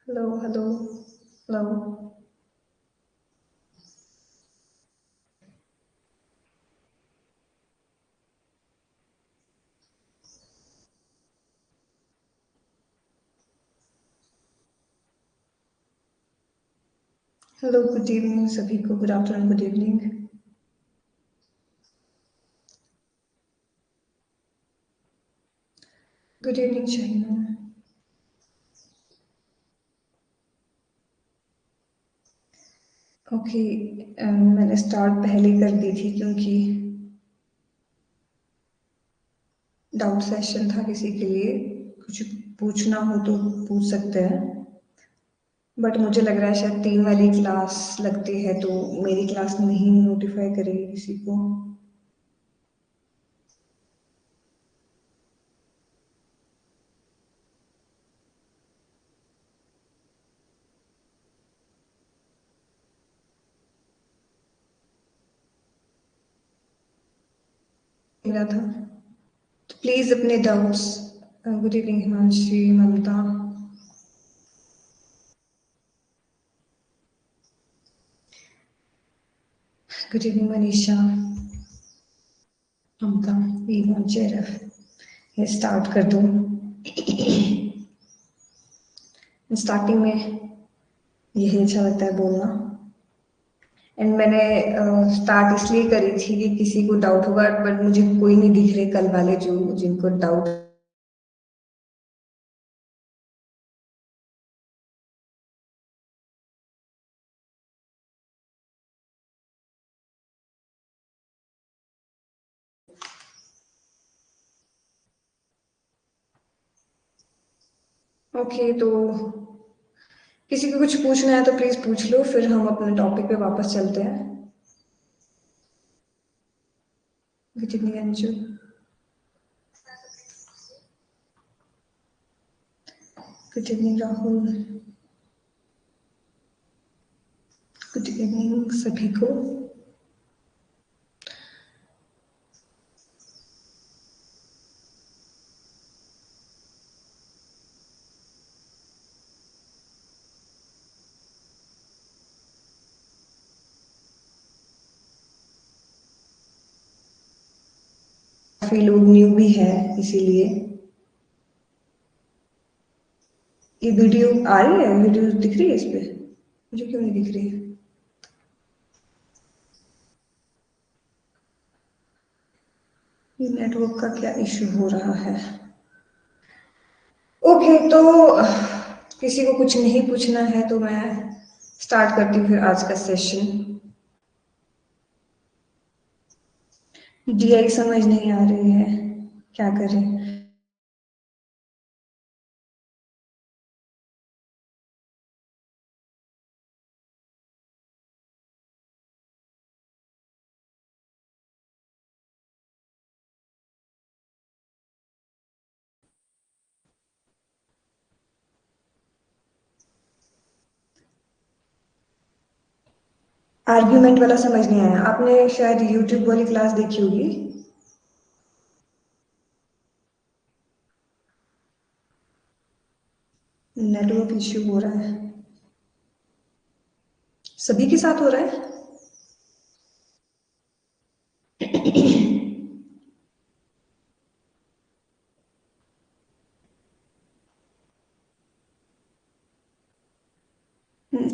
Hello, hello, hello. Hello, good evening सभी को. Good afternoon, good evening. Good evening, Shaina. Okay, मैंने start पहले कर दी थी क्योंकि डाउट सेशन था किसी के लिए. कुछ पूछना हो तो पूछ सकते हैं. बट मुझे लग रहा है शायद 3 वाली क्लास लगती है तो मेरी क्लास नहीं नोटिफाई करेगी किसी को. मेरा था तो प्लीज अपने डाउट्स. गुड इवनिंग हिमांशी, ममता. गुड इवनिंग मनीषा, ममता, ईमान, शेरफ. ये स्टार्ट कर दूं. स्टार्टिंग में यही अच्छा लगता है बोलना. एंड मैंने स्टार्ट इसलिए करी थी कि किसी को डाउट होगा, बट मुझे कोई नहीं दिख रहे कल वाले जो जिनको डाउट. ओके, तो किसी को कुछ पूछना है तो प्लीज पूछ लो, फिर हम अपने टॉपिक पे वापस चलते हैं. Good evening Anju. Good evening Rahul. Good evening सभी को. काफी लोग न्यू भी है इसीलिए. ये वीडियो आ रही है, वीडियो दिख रही है इस पे. मुझे क्यों नहीं दिख रही है? ये नेटवर्क का क्या इशू हो रहा है? ओके, तो किसी को कुछ नहीं पूछना है तो मैं स्टार्ट करती हूँ फिर आज का सेशन. डीआई समझ नहीं आ रही है, क्या करें? आर्ग्यूमेंट वाला समझ नहीं आया. आपने शायद यूट्यूब वाली क्लास देखी होगी. नेटवर्क इश्यू हो रहा है. सभी के साथ हो रहा है.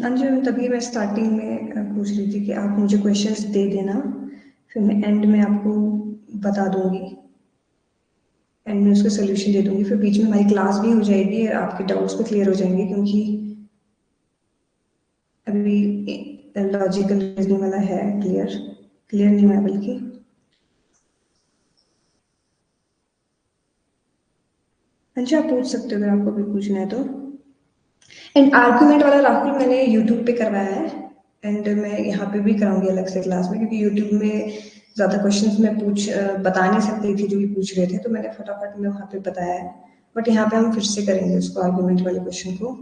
अंजू, तभी मैं स्टार्टिंग में पूछ रही थी कि आप मुझे क्वेश्चंस दे देना, फिर मैं एंड में आपको बता दूंगी. एंड में उसका सोल्यूशन दे दूंगी, फिर बीच में हमारी क्लास भी हो जाएगी और आपके डाउट्स भी क्लियर हो जाएंगे, क्योंकि अभी लॉजिकल रीजनिंग वाला है क्लियर. क्लियर नहीं हुआ बल्कि. अंजू, आप पूछ सकते हो अगर आपको भी पूछना है तो. एंड आर्गुमेंट वाला राहुल मैंने यूट्यूब पे करवाया है. एंड मैं यहाँ पे भी कराऊंगी अलग से क्लास में, क्योंकि यूट्यूब में ज़्यादा क्वेश्चंस मैं बता नहीं सकती थी जो भी पूछ रहे थे, तो मैंने फटाफट में वहाँ पे बताया है. बट यहाँ पे हम फिर से करेंगे उसको, आर्गुमेंट वाले क्वेश्चन को.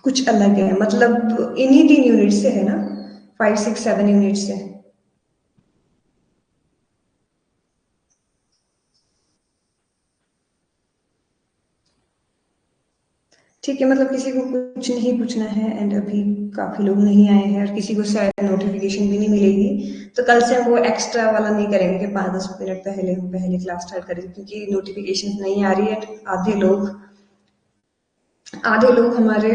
कुछ अलग है, मतलब इन्हीं 3 यूनिट से है ना. 5, 6, 7 यूनिट से. ठीक है, मतलब किसी को कुछ नहीं पूछना है एंड अभी काफ़ी लोग नहीं आए हैं और किसी को शायद नोटिफिकेशन भी नहीं मिलेगी, तो कल से हम वो एक्स्ट्रा वाला नहीं करेंगे कि 5-10 मिनट पहले हम पहले क्लास स्टार्ट करेंगे, क्योंकि नोटिफिकेशन नहीं आ रही है। आधे लोग हमारे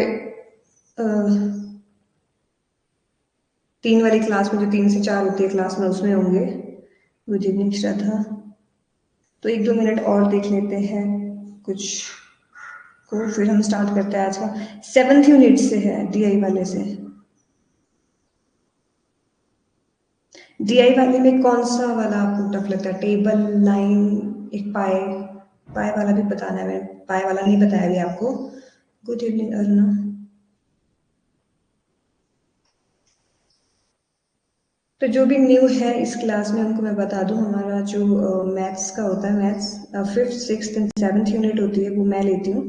3 वाली क्लास में, जो 3 से 4 होती है क्लास में, उसमें होंगे। गुड इवनिंग श्रद्धा। तो 1-2 मिनट और देख लेते हैं कुछ को, फिर हम स्टार्ट करते हैं आज का। 7th यूनिट से है, डीआई वाले से। डीआई वाले में कौन सा वाला आपको टफ लगता है? टेबल, लाइन, एक पाए? पाए वाला भी बताना है, मैंने पाए वाला नहीं बताया अभी आपको। Good evening Aruna. तो जो भी न्यू है इस क्लास में उनको मैं बता दूं, हमारा जो मैथ्स का होता है, maths 5th 6th and 7th unit होती है, वो मैं लेती हूँ।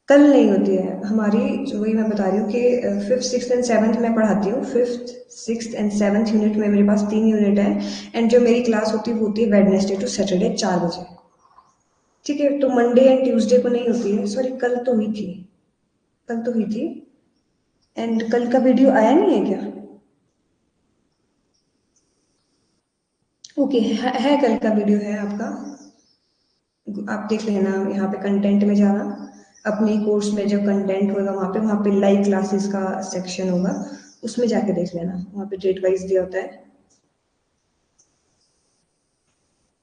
कल नहीं होती है हमारी, जो वही मैं बता रही हूँ कि 5th 6th एंड 7th मैं पढ़ाती हूँ। 5th 6th and 7th unit में मेरे पास 3 यूनिट है, एंड जो मेरी क्लास होती है वो होती है वेडनेसडे टू सैटरडे 4 बजे। ठीक है, तो मंडे एंड ट्यूसडे को नहीं होती है। सॉरी, कल तो हुई थी, कल तो हुई थी। एंड कल का वीडियो आया नहीं है क्या? ओके, है कल का वीडियो है आपका, आप देख लेना। यहाँ पे कंटेंट में जाना, अपने कोर्स में जो कंटेंट होगा वहाँ पे लाइव क्लासेस का सेक्शन होगा, उसमें जाके देख लेना, वहाँ पे डेट वाइज दिया होता है।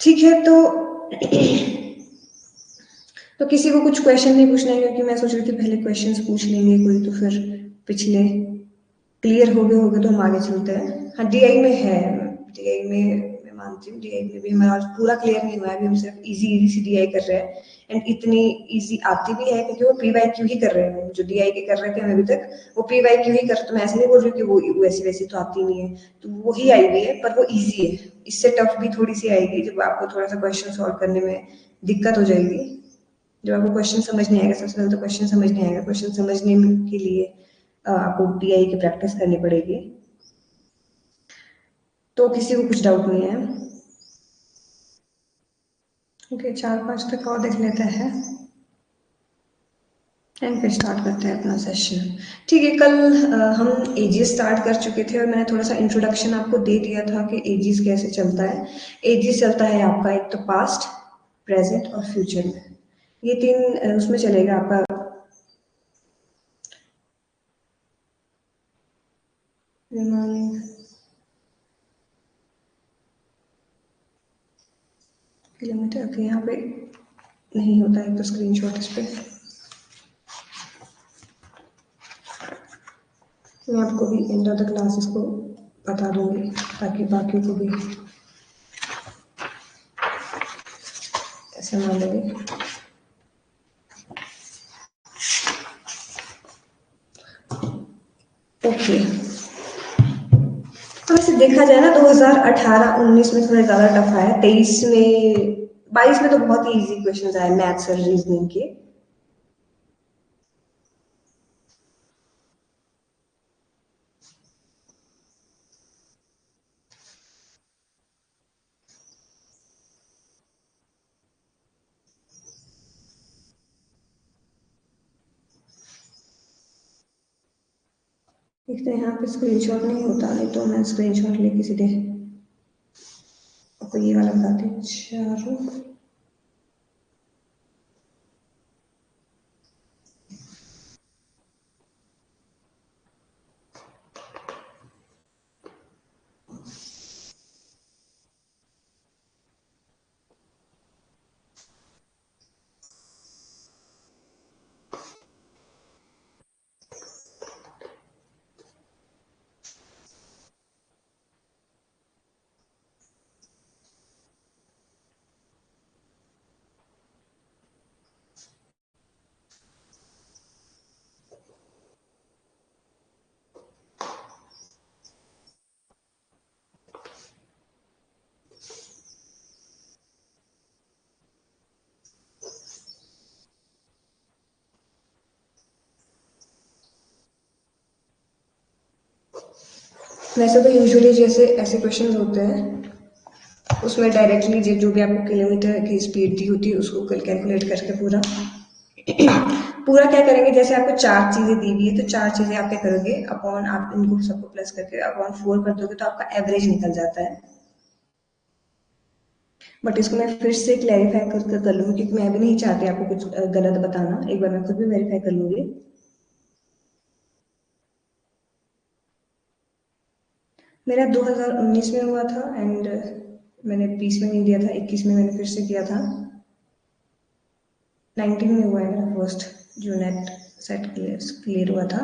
ठीक है, तो किसी को कुछ क्वेश्चन नहीं पूछना है, क्योंकि मैं सोच रही थी पहले क्वेश्चंस पूछ लेंगे कोई, तो फिर पिछले क्लियर हो गए होगे तो हम आगे चलते हैं। हाँ, डीआई में है, डीआई में मैं मानती हूँ, डीआई में भी हमारा पूरा क्लियर नहीं हुआ है अभी, हम सिर्फ इजी इजी सी डीआई कर रहे हैं। एंड इतनी इजी आती भी है क्योंकि वो पीवाईक्यू ही कर रहे हैं, जो डीआई के कर रहे थे हम अभी तक, वो पीवाईक्यू ही कर। तो मैं ऐसे नहीं बोल रही कि वो वैसी वैसी तो आती नहीं है, तो वो ही आई हुई है, पर वो ईजी है। इससे टफ भी थोड़ी सी आएगी, जब आपको थोड़ा सा क्वेश्चन सॉल्व करने में दिक्कत हो जाएगी, जब आपको क्वेश्चन समझ नहीं आएगा। सबसे पहले तो क्वेश्चन समझ नहीं आएगा, क्वेश्चन समझने के लिए आपको डीआई की प्रैक्टिस करनी पड़ेगी। तो किसी को कुछ डाउट नहीं है? ओके, 4-5 तक और देख लेते हैं एंड फिर स्टार्ट करते हैं अपना सेशन। ठीक है, कल हम एजीज स्टार्ट कर चुके थे और मैंने थोड़ा सा इंट्रोडक्शन आपको दे दिया था कि एजीज कैसे चलता है। एजीज चलता है आपका एक तो पास्ट, प्रेजेंट और फ्यूचर में, ये 3 उसमें चलेगा आपका। किलोमीटर अभी यहाँ पे नहीं होता है, तो स्क्रीनशॉट इस पे मैं आपको भी एंड ऑफ द क्लास इसको बता दूंगी, ताकि बाकियों को भी ऐसा ना लगे। ओके, तो वैसे देखा जाए ना, 2018-19 में थोड़ा ज़्यादा टफ आया, 23 में 22 में तो बहुत ही इजी क्वेश्चन आए मैथ्स और रीजनिंग के। एक तो यहाँ पे स्क्रीनशॉट नहीं होता, नहीं तो मैं स्क्रीनशॉट लेके सीधे आपको ये वाला बताती हूँ। चारों वैसे तो यूजुअली जैसे ऐसे क्वेश्चन होते हैं, उसमें डायरेक्टली जो भी आपको किलोमीटर की स्पीड दी होती है उसको कैलकुलेट करके पूरा पूरा क्या करेंगे, जैसे आपको 4 चीजें दी हुई है तो 4 चीजें आप क्या करोगे, अपॉन आप इनको सबको प्लस करके अपॉन 4 कर दोगे तो आपका एवरेज निकल जाता है। बट इसको मैं फिर से क्लैरिफाई कर लूंगी, क्योंकि मैं भी नहीं चाहती आपको कुछ गलत बताना, एक बार मैं खुद भी वेरीफाई कर लूंगी। मेरा 2019 में हुआ था, एंड मैंने 20 में नहीं दिया था, 21 में मैंने फिर से दिया था, 19 में हुआ है मेरा फर्स्ट जो नेट सेट क्लियर हुआ था।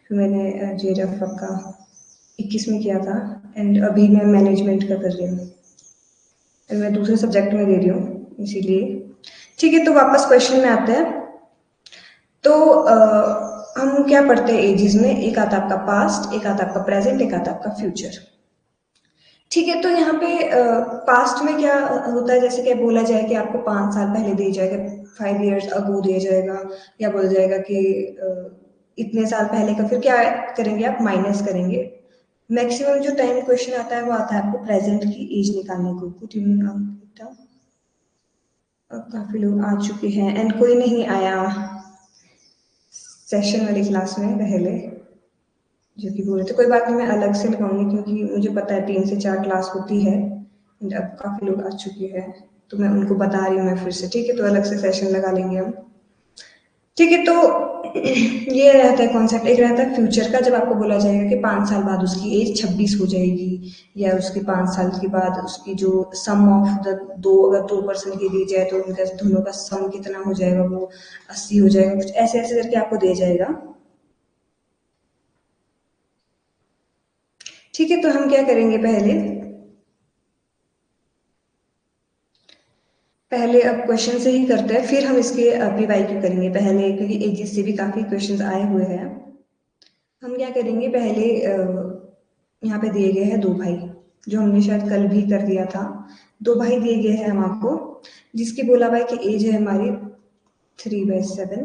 फिर मैंने जेआरएफ का 21 में किया था, एंड अभी मैं मैनेजमेंट का कर रही हूँ, एंड मैं दूसरे सब्जेक्ट में दे रही हूँ इसीलिए। ठीक है, तो वापस क्वेश्चन में आते हैं। तो हम क्या पढ़ते हैं एजेस में, एक आता आपका पास्ट, एक आता आपका प्रेजेंट, एक आता आपका फ्यूचर। ठीक है, तो यहाँ पे पास्ट में क्या होता है, जैसे कि बोला जाए कि आपको 5 साल पहले दिया जाएगा, 5 years अगो दिया जाएगा, या बोला जाएगा कि इतने साल पहले का, फिर क्या करेंगे आप, माइनस करेंगे। मैक्सिमम जो टाइम क्वेश्चन आता है वो आता है आपको प्रेजेंट की एज निकालने को। कुछ अब काफी लोग आ चुके हैं एंड कोई नहीं आया सेशन वाली क्लास में पहले, जो कि बोल रहे थे। कोई बात नहीं, मैं अलग से लगाऊंगी, क्योंकि मुझे पता है 3 से 4 क्लास होती है, एंड अब काफी लोग आ चुके हैं, तो मैं उनको बता रही हूँ मैं फिर से। ठीक है, तो अलग से सेशन लगा लेंगे हम। ठीक है, तो ये रहता है कॉन्सेप्ट। एक रहता है फ्यूचर का, जब आपको बोला जाएगा कि 5 साल बाद उसकी एज 26 हो जाएगी, या उसके 5 साल के बाद उसकी जो सम ऑफ द दो, अगर 2% की दी जाए तो उनका दोनों का सम कितना हो जाएगा, वो 80 हो जाएगा, कुछ ऐसे ऐसे करके आपको दिया जाएगा। ठीक है, तो हम क्या करेंगे, पहले पहले अब क्वेश्चन से ही करते हैं, फिर हम इसके पीवाईक्यू करेंगे पहले, क्योंकि एजीएस से भी काफी क्वेश्चंस आए हुए हैं। हम क्या करेंगे पहले, यहाँ पे दिए गए हैं 2 भाई, जो हमने शायद कल भी कर दिया था। 2 भाई दिए गए हैं हम आपको, जिसकी बोला भाई की एज है हमारी 3/7।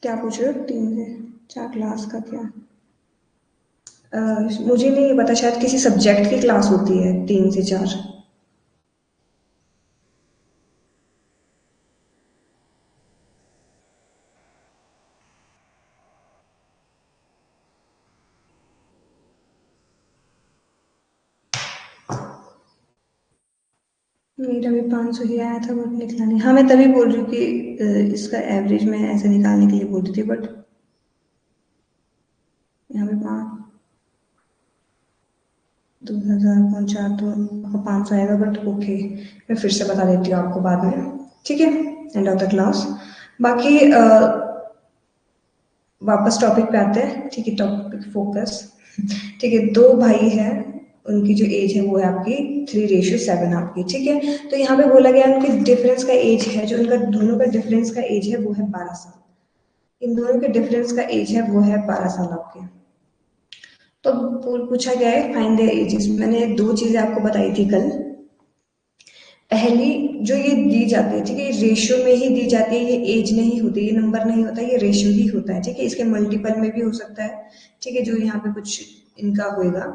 क्या पूछ रहे हो, 3 से 4 क्लास का क्या, मुझे नहीं पता, शायद किसी सब्जेक्ट की क्लास होती है 3 से 4। मेरा भी 500 ही आया था, बट निकला नहीं। हाँ, मैं तभी बोल रही हूँ कि इसका एवरेज मैं ऐसे निकालने के लिए बोल रही थी, बट यहाँ पे 2000 तो 500 आएगा, बट ओके, मैं फिर से बता देती हूँ आपको बाद में। ठीक है, एंड ऑफ द क्लास। बाकी वापस टॉपिक पे आते हैं। ठीक है, टॉपिक फोकस। ठीक है, 2 भाई हैं, उनकी जो एज है वो है आपकी 3:7 आपकी। ठीक है, तो यहाँ पे बोला गया उनके डिफरेंस का एज है, जो उनका दोनों का डिफरेंस का एज है वो है 12 साल। इन दोनों के डिफरेंस का एज है वो है 12 साल आपके। तो पूछा गया है फाइंड देयर एजेस। मैंने 2 चीजें आपको बताई थी कल। पहली, जो ये दी जाती है, ठीक है, ये रेशियो में ही दी जाती है, ये एज नहीं होती, ये नंबर नहीं होता, ये रेशियो ही होता है। ठीक है, इसके मल्टीपल में भी हो सकता है। ठीक है, जो यहाँ पे कुछ इनका होएगा,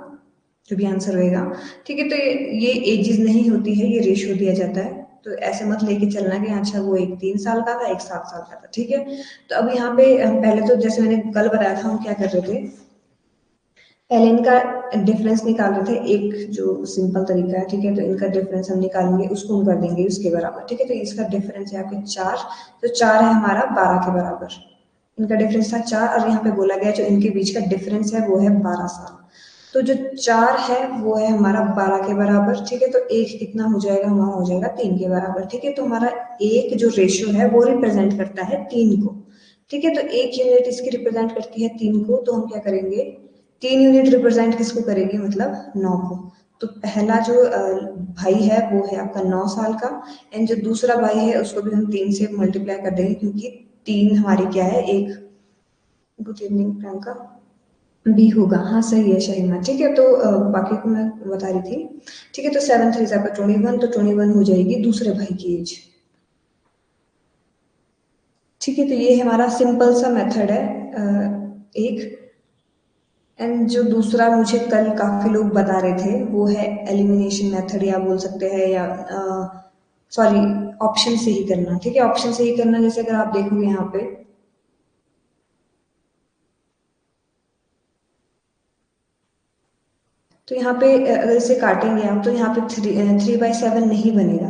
जो भी आंसर होएगा। ठीक है, तो ये एजेस नहीं होती है, ये रेशियो दिया जाता है। तो ऐसे मत लेके चलना कि अच्छा वो एक 3 साल का था, एक 7 साल का था। ठीक है, तो अब यहाँ पे हम पहले तो जैसे मैंने कल बताया था, हम क्या कर रहे थे, पहले इनका डिफरेंस निकाल रहे थे, एक जो सिंपल तरीका है। ठीक है, तो इनका डिफरेंस हम निकालेंगे, उसको हम कर देंगे उसके बराबर। ठीक है, तो इसका डिफरेंस है आपके 4, तो 4 है हमारा 12 के बराबर। इनका डिफरेंस था 4, और यहाँ पे बोला गया जो इनके बीच का डिफरेंस है वो है 12 साल। तो जो 4 है वो है हमारा 12 के बराबर। ठीक है, तो एक कितना हो जाएगा, हमारा हो जाएगा 3 के बराबर। ठीक है, तो हमारा एक जो रेशियो है वो रिप्रेजेंट करता है 3 को। ठीक है, तो एक यूनिट इसकी रिप्रेजेंट करती है 3 को, तो हम क्या करेंगे, 3 यूनिट रिप्रेजेंट किसको करेगी, मतलब 9 को। तो पहला जो भाई है वो है आपका 9 साल का, एंड जो दूसरा भाई है उसको भी हम 3 से मल्टीप्लाई कर देंगे, क्योंकि 3 हमारी क्या है, एक। Good evening Priyanka. बी होगा, हाँ सही है शहीमा। ठीक है, तो बाकी को मैं बता रही थी। ठीक है, तो 7 3 आपका 21, तो 21 हो जाएगी दूसरे भाई की एज। ठीक है, तो ये हमारा सिंपल सा मेथड है, एक। एंड जो दूसरा मुझे कल काफी लोग बता रहे थे वो है एलिमिनेशन मेथड, या बोल सकते हैं, या सॉरी, ऑप्शन से ही करना। ठीक है, ऑप्शन से ही करना, जैसे अगर आप देखोगे यहाँ पे, तो यहाँ पे अगर इसे काटेंगे हम तो यहाँ पे 3/7 नहीं बनेगा।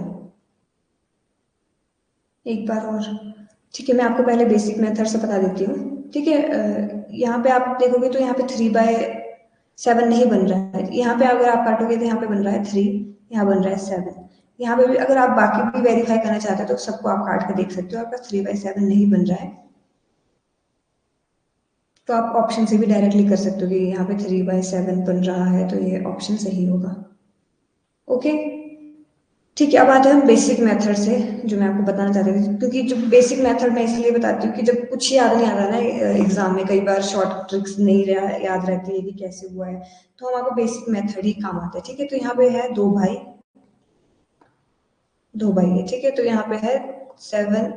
एक बार और, ठीक है, मैं आपको पहले बेसिक मेथड से बता देती हूँ। ठीक है, यहाँ पे आप देखोगे तो यहाँ पे 3/7 नहीं बन रहा है। यहाँ पे अगर आप काटोगे तो यहाँ पे बन रहा है 3, यहाँ बन रहा है 7। यहाँ पे भी अगर आप बाकी भी वेरीफाई करना चाहते हो तो सबको आप काट के देख सकते हो, आपका 3/7 नहीं बन रहा है। तो आप ऑप्शन से भी डायरेक्टली कर सकते हो कि यहाँ पे 3/7 बन रहा है, तो ये ऑप्शन सही होगा। ओके, ठीक है, अब आते हैं हम बेसिक मेथड से, जो मैं आपको बताना चाहती थी। क्योंकि जो बेसिक मेथड मैं इसलिए बताती हूँ कि जब कुछ याद नहीं आता ना एग्जाम में, कई बार शॉर्ट ट्रिक्स नहीं याद रहती है कि कैसे हुआ है, तो हमारे बेसिक मेथड ही काम आता है। ठीक है, तो यहाँ पे है दो भाई है। ठीक है, तो यहाँ पे है 7,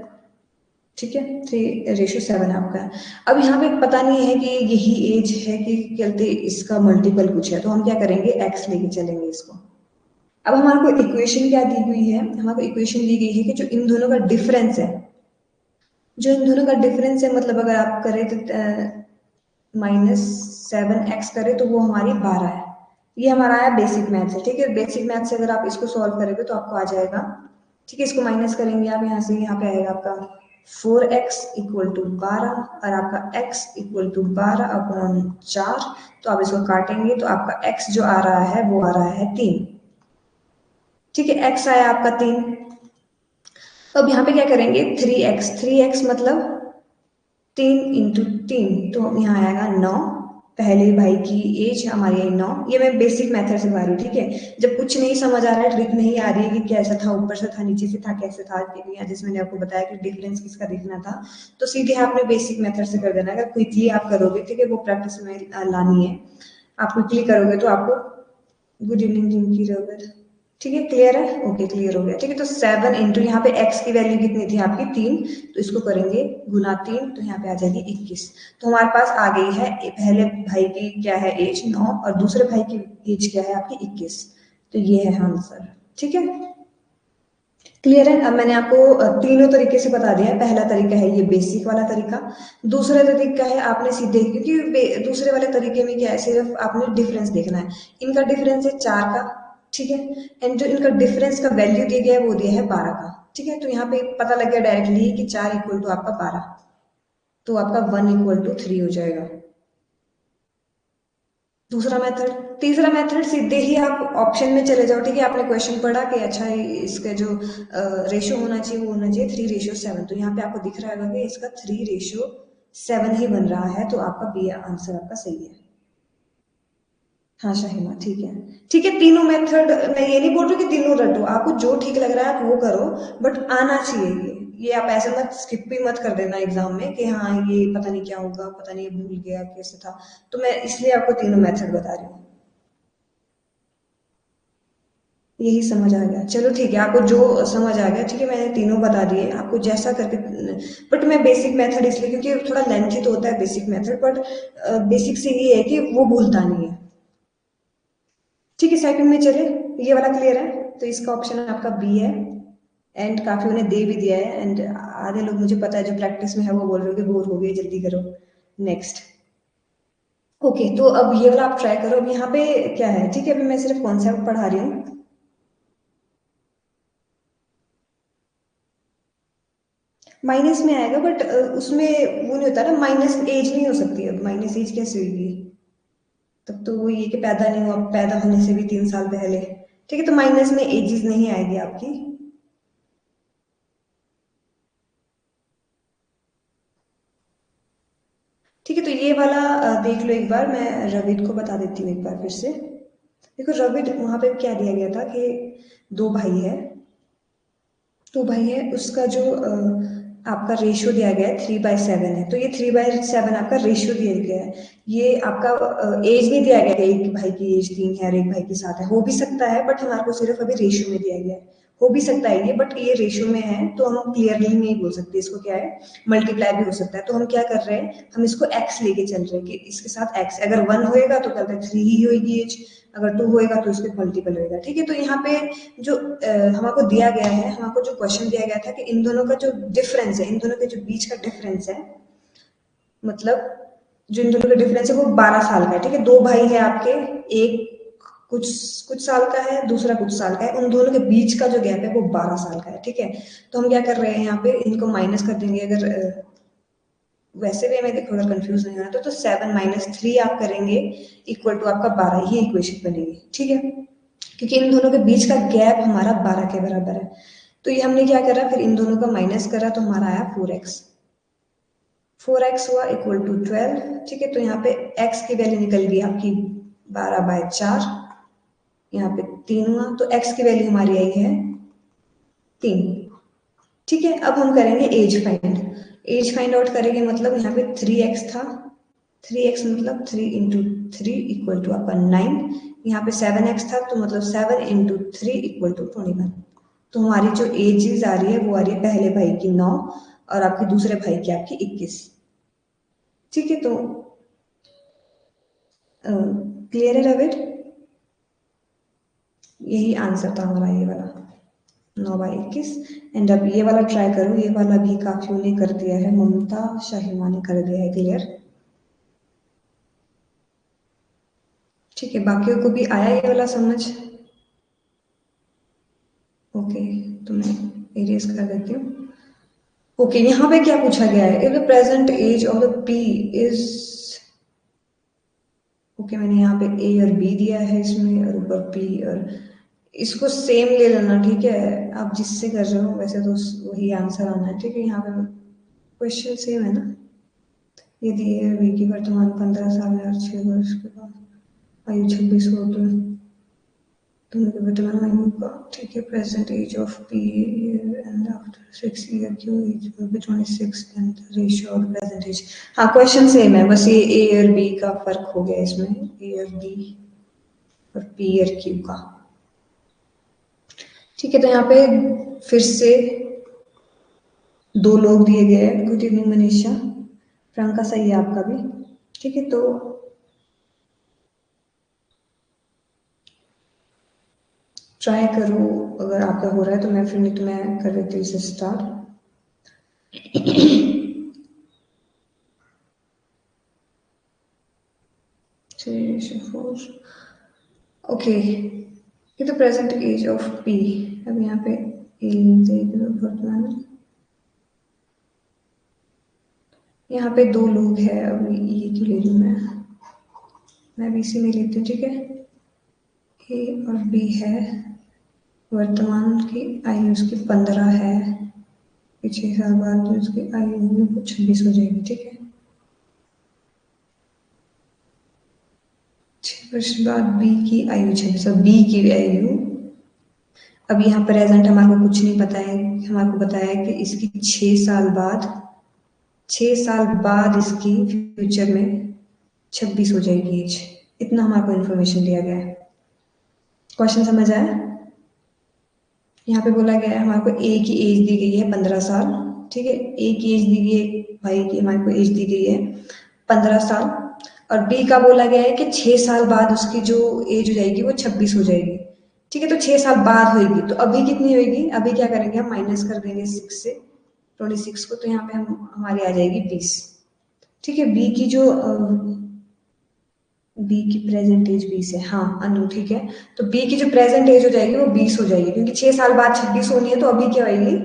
ठीक है, 3/7 आपका है। अब यहाँ पे पता नहीं है कि यही एज है कि कहते इसका मल्टीपल कुछ है, तो हम क्या करेंगे, एक्स लेके चलेंगे इसको। अब हमारे को इक्वेशन क्या दी हुई है, हमारे को इक्वेशन दी गई है कि जो इन दोनों का डिफरेंस है, जो इन दोनों का डिफरेंस है, मतलब अगर आप करें तो -7x करें तो वो हमारी 12 है। ये हमारा आया बेसिक मैथ से। ठीक है, बेसिक मैथ से अगर आप इसको सॉल्व करेंगे तो आपको आ जाएगा। ठीक है, इसको माइनस करेंगे आप यहाँ से, यहाँ पे आएगा आपका 4x इक्वल टू 12, और आपका x इक्वल टू 12/4। तो आप इसको काटेंगे तो आपका x जो आ रहा है वो आ रहा है 3। ठीक है, x आया आपका 3। अब यहाँ पे क्या करेंगे, 3x मतलब 3 × 3, तो यहाँ आएगा 9। पहले भाई की एज हमारी आई 9। ये मैं बेसिक मेथड से बता रही हूँ। ठीक है, जब कुछ नहीं समझ आ रहा है, ट्रिक नहीं आ रही है कि कैसा था, ऊपर से था, नीचे से था, कैसे था, जैसे मैंने आपको बताया कि डिफरेंस किसका देखना था, तो सीधे आपने बेसिक मेथड से कर देना। अगर क्विकली आप करोगे, ठीक है, वो प्रैक्टिस में लानी है। आप क्विकली करोगे तो आपको, गुड इवनिंग जिनकी रवत, ठीक है, क्लियर है, ओके, क्लियर हो गया। ठीक है, तो 7 इंटू यहाँ पे x की वैल्यू कितनी थी आपकी 3, तो इसको करेंगे गुना 3, तो यहाँ पे आ जाएगी 21। तो हमारे पास आ गई है पहले भाई की क्या है एज 9, और दूसरे भाई की एज क्या है आपकी 21। तो ये है आंसर। ठीक है, क्लियर है। अब मैंने आपको तीनों तरीके से बता दिया है। पहला तरीका है ये बेसिक वाला तरीका, दूसरा तरीका है आपने सीधे, क्योंकि दूसरे वाले तरीके में क्या है, सिर्फ आपने डिफरेंस देखना है। इनका डिफरेंस है 4 का, ठीक है, एंड जो इनका डिफरेंस का वैल्यू दिया गया है वो दिया है 12 का। ठीक है, तो यहाँ पे पता लग गया डायरेक्टली कि 4 इक्वल टू आपका 12, तो आपका 1 इक्वल टू 3 हो जाएगा। दूसरा मेथड, तीसरा मेथड सीधे ही आप ऑप्शन में चले जाओ। ठीक है, आपने क्वेश्चन पढ़ा कि अच्छा इसका जो रेशियो होना चाहिए वो होना चाहिए 3/7, तो यहाँ पे आपको दिख रहा होगा कि इसका 3/7 ही बन रहा है, तो आपका बी आंसर आपका सही है। हाँ शाहिमा, ठीक है, ठीक है, तीनों मेथड, मैं ये नहीं बोल रही कि तीनों रटो, आपको जो ठीक लग रहा है आप वो करो, बट आना चाहिए ये आप ऐसे मत स्किप भी मत कर देना एग्जाम में कि हाँ ये पता नहीं क्या होगा, पता नहीं भूल गया कैसे था। तो मैं इसलिए आपको तीनों मेथड बता रही हूँ। यही समझ आ गया, चलो ठीक है, आपको जो समझ आ गया, ठीक है, मैंने तीनों बता दिए आपको जैसा करके। बट मैं बेसिक मेथड इसलिए, क्योंकि थोड़ा लेंथी तो होता है बेसिक मेथड, बट बेसिक से ये है कि वो भूलता नहीं है। ठीक है, सेकंड में चले, ये वाला क्लियर है, तो इसका ऑप्शन आपका बी है। एंड काफी उन्हें दे भी दिया है, एंड आधे लोग मुझे पता है जो प्रैक्टिस में है वो बोल रहे हो कि बोर हो गए, जल्दी करो नेक्स्ट। ओके, तो अब ये वाला आप ट्राई करो। अब यहाँ पे क्या है, ठीक है, अभी मैं सिर्फ कॉन्सेप्ट पढ़ा रही हूँ। माइनस में आएगा, बट उसमें वो नहीं होता ना, माइनस एज नहीं हो सकती। अब माइनस एज कैसे होगी, तब तो वो ये कि पैदा नहीं हुआ, पैदा होने से भी 3 साल पहले। ठीक है, तो माइनस में एजेस नहीं आएगी आपकी। ठीक है, तो ये वाला देख लो एक बार, मैं रविद को बता देती हूँ एक बार फिर से। देखो रविद, वहां पे क्या दिया गया था कि दो भाई है, तो भाई है उसका जो आपका रेशियो दिया गया है 3/7 है, तो ये 3/7 आपका रेशियो दिया गया है। ये आपका एज नहीं दिया गया है, एक भाई की एज 3 है और एक भाई की 7 है, हो भी सकता है, बट हमारे को सिर्फ अभी रेशियो में दिया गया है। हो भी सकता है ये, बट ये रेशियो में है तो हम क्लियरली नहीं बोल सकते इसको क्या है, मल्टीप्लाई भी हो सकता है। तो हम क्या कर रहे हैं, हम इसको x लेके चल रहे हैं कि इसके साथ x, अगर 1 होएगा तो कहते हैं 3 ही होगी एज, अगर 2 होएगा तो इसके मल्टीपल होएगा। ठीक है, तो यहाँ पे जो हमको दिया गया है, हमको जो क्वेश्चन दिया गया था कि इन दोनों का जो डिफरेंस है, इन दोनों के जो बीच का डिफरेंस है, मतलब जो इन दोनों का डिफरेंस है वो 12 साल का है। ठीक है, दो भाई है आपके, एक कुछ कुछ साल का है, दूसरा कुछ साल का है, उन दोनों के बीच का जो गैप है वो 12 साल का है। ठीक है, तो हम क्या कर रहे हैं यहाँ पे, इनको माइनस कर देंगे। अगर वैसे वे में देखो, अगर कंफ्यूज नहीं होना तो 7 माइनस 3 आप करेंगे इक्वल टू आपका 12, ये इक्वेशन बनेगी। ठीक है, क्योंकि इन दोनों के बीच का गैप हमारा 12 के बराबर है। तो ये हमने क्या करा, फिर इन दोनों का माइनस करा तो हमारा आया 4x। 4x हुआ इक्वल टू 12। ठीक है, तो यहाँ पे x की वैल्यू निकल गई आपकी 12/4, यहाँ पे 3 हुआ, तो x की वैल्यू हमारी आई है 3। ठीक है, अब हम करेंगे age find. Age find out करेंगे, मतलब यहाँ पे 3x था, 3x मतलब 3 इंटू 3 इक्वल टू आपका 9। यहाँ पे 7x था, तो मतलब 7 इंटू 3 इक्वल टू 21। तो हमारी जो एजेस आ रही है वो आ रही है पहले भाई की 9 और आपके दूसरे भाई की आपकी 21। ठीक है, तो क्लियर है रविड? यही आंसर था हमारा, ये वाला 9/21। एंड अब ये वाला ट्राई करो, ये वाला भी काफी ने कर दिया है, ममता शाहिमा ने कर दिया है क्लियर। ठीक है, बाकियों को भी आया ये वाला समझ? ओके, तो मैं एरेज कर देती हूँ। ओके, यहाँ पे क्या पूछा गया है, if the present age of the P is, okay मैंने यहाँ पे ए और बी दिया है इसमें, और ऊपर पी, और इसको सेम ले लेना। ठीक है, आप जिससे कर रहे हो वैसे तो वही आंसर आना है। ठीक है, यहाँ पे क्वेश्चन सेम है ना। यदि ए और बी की वर्तमान 15 साल में और 6 वर्ष के बाद आयु 26 हो तो दोनों के वर्तमान आयु का, ठीक है, present age of P and after 6 year Q age will be 26 and the ratio of present age. हाँ, क्वेश्चन सेम है, बस ये ए और बी का फर्क हो गया इसमें, ए और बी और पी और क्यू का। ठीक है, तो यहाँ पे फिर से दो लोग दिए गए हैं। गुड इवनिंग मनीषा, प्रियंका सही है आपका भी। ठीक है, तो ट्राई करो, अगर आपका हो रहा है तो मैं, फिर नहीं तो मैं कर देती हूँ इसे स्टार्ट। ओके, ये तो प्रेजेंट एज ऑफ पी, अब यहाँ पे वर्तमान, यहाँ पे दो लोग हैं, अब ये क्यों ले लूँ मैं भी इसी में लेती हूँ। ठीक है, ए और बी है, वर्तमान की आयु उसकी 15 है, 6 साल बाद जो उसकी आयु होगी वो 26 हो जाएगी। ठीक है, 6 वर्ष बाद बी की आयु 26, बी की आयु, अब यहाँ प्रेजेंट हमारे को कुछ नहीं पता है, हमारे को बताया है कि इसकी 6 साल बाद, 6 साल बाद इसकी फ्यूचर में 26 हो जाएगी एज। इतना हमारे को इन्फॉर्मेशन दिया गया है। क्वेश्चन समझ आया? यहाँ पे बोला गया है हमारे को ए की एज दी गई है 15 साल। ठीक है, ए की एज दी गई है, भाई की हमारे को एज दी गई है 15 साल, और बी का बोला गया है कि 6 साल बाद उसकी जो एज हो जाएगी वो 26 हो जाएगी। ठीक है, तो 6 साल बाद होगी, तो अभी कितनी होगी, अभी क्या करेंगे हम माइनस कर देंगे 6 से 26 को, तो यहाँ पे हम हमारी आ जाएगी 20। ठीक है, बी की जो बी की प्रेजेंट एज 20 है, हाँ अनु, ठीक है, तो बी की जो प्रेजेंट एज हो जाएगी वो 20 हो जाएगी, क्योंकि 6 साल बाद 26 होनी है, तो अभी क्या होगी,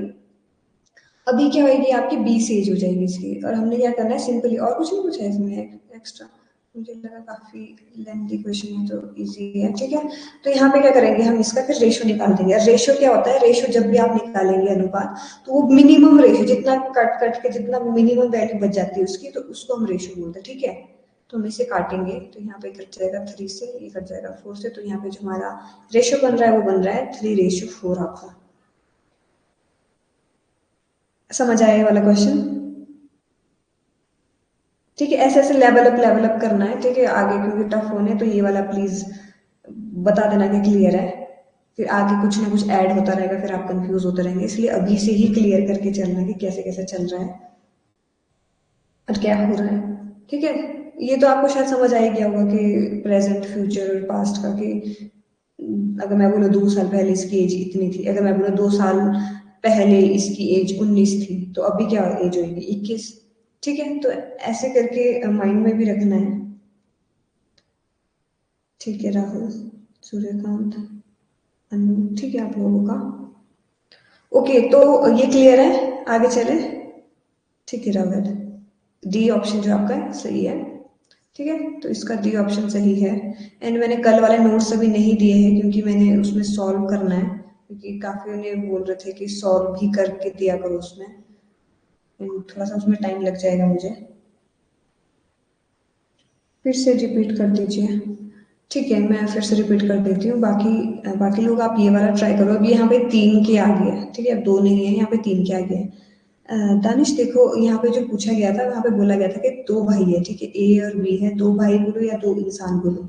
अभी क्या होगी आपकी 20 एज हो जाएगी इसकी। और हमने क्या करना है सिंपली, और कुछ नहीं पूछा है इसमें एक्स्ट्रा, मुझे लगा काफी लेंथी क्वेश्चन है तो इजी है। ठीक है, तो यहाँ पे क्या करेंगे हम, इसका फिर रेशो निकाल देंगे। रेशो क्या होता है, रेशो जब भी आप निकालेंगे अनुपात, तो वो मिनिमम रेशो, जितना कट कट के जितना मिनिमम वैल्यू बच जाती है उसकी, तो उसको हम रेशो बोलते हैं। ठीक है, तो हम इसे काटेंगे, तो यहाँ पे कट जाएगा 3 से, ये कट जाएगा 4 से, तो यहाँ पे जो हमारा रेशो बन रहा है वो बन रहा है 3:4 आपका। समझ आया ये वाला क्वेश्चन? ठीक है, ऐसे ऐसे लेवल अप करना है। ठीक है, आगे क्योंकि टफ होने, तो ये वाला प्लीज बता देना कि क्लियर है। फिर आगे कुछ ना कुछ ऐड होता रहेगा, फिर आप कंफ्यूज होते रहेंगे, इसलिए अभी से ही क्लियर करके चलना कि कैसे कैसे चल रहा है और क्या हो रहा है। ठीक है, ये तो आपको शायद समझ आ ही गया होगा कि प्रेजेंट फ्यूचर और पास्ट का, कि अगर मैं बोलूँ 2 साल पहले इसकी एज इतनी थी, अगर मैं बोलूँ 2 साल पहले इसकी एज 19 थी, तो अभी क्या एज होगी 21। ठीक है, तो ऐसे करके माइंड में भी रखना है। ठीक है राहुल, सूर्यकांत, अनु, ठीक है आप लोगों का। ओके, तो ये क्लियर है, आगे चले। ठीक है राहुल, डी ऑप्शन जो आपका है सही है। ठीक है, तो इसका डी ऑप्शन सही है। एंड मैंने कल वाले नोट्स अभी नहीं दिए हैं क्योंकि मैंने उसमें सॉल्व करना है, क्योंकि काफ़ी उन्हें बोल रहे थे कि सॉल्व भी करके दिया करो उसमें, एंड थोड़ा सा उसमें टाइम लग जाएगा मुझे। फिर से रिपीट कर दीजिए। ठीक है, मैं फिर से रिपीट कर देती हूँ। बाकी बाकी लोग आप ये वाला ट्राई करो। अब यहाँ पे 3 के आगे है, ठीक है, अब 2 नहीं है, यहाँ पे 3 के आगे है। दानिश देखो, यहाँ पे जो पूछा गया था, वहाँ पे बोला गया था कि 2 भाई है, ठीक है, ए और बी है, 2 भाई बोलो या 2 इंसान बोलो।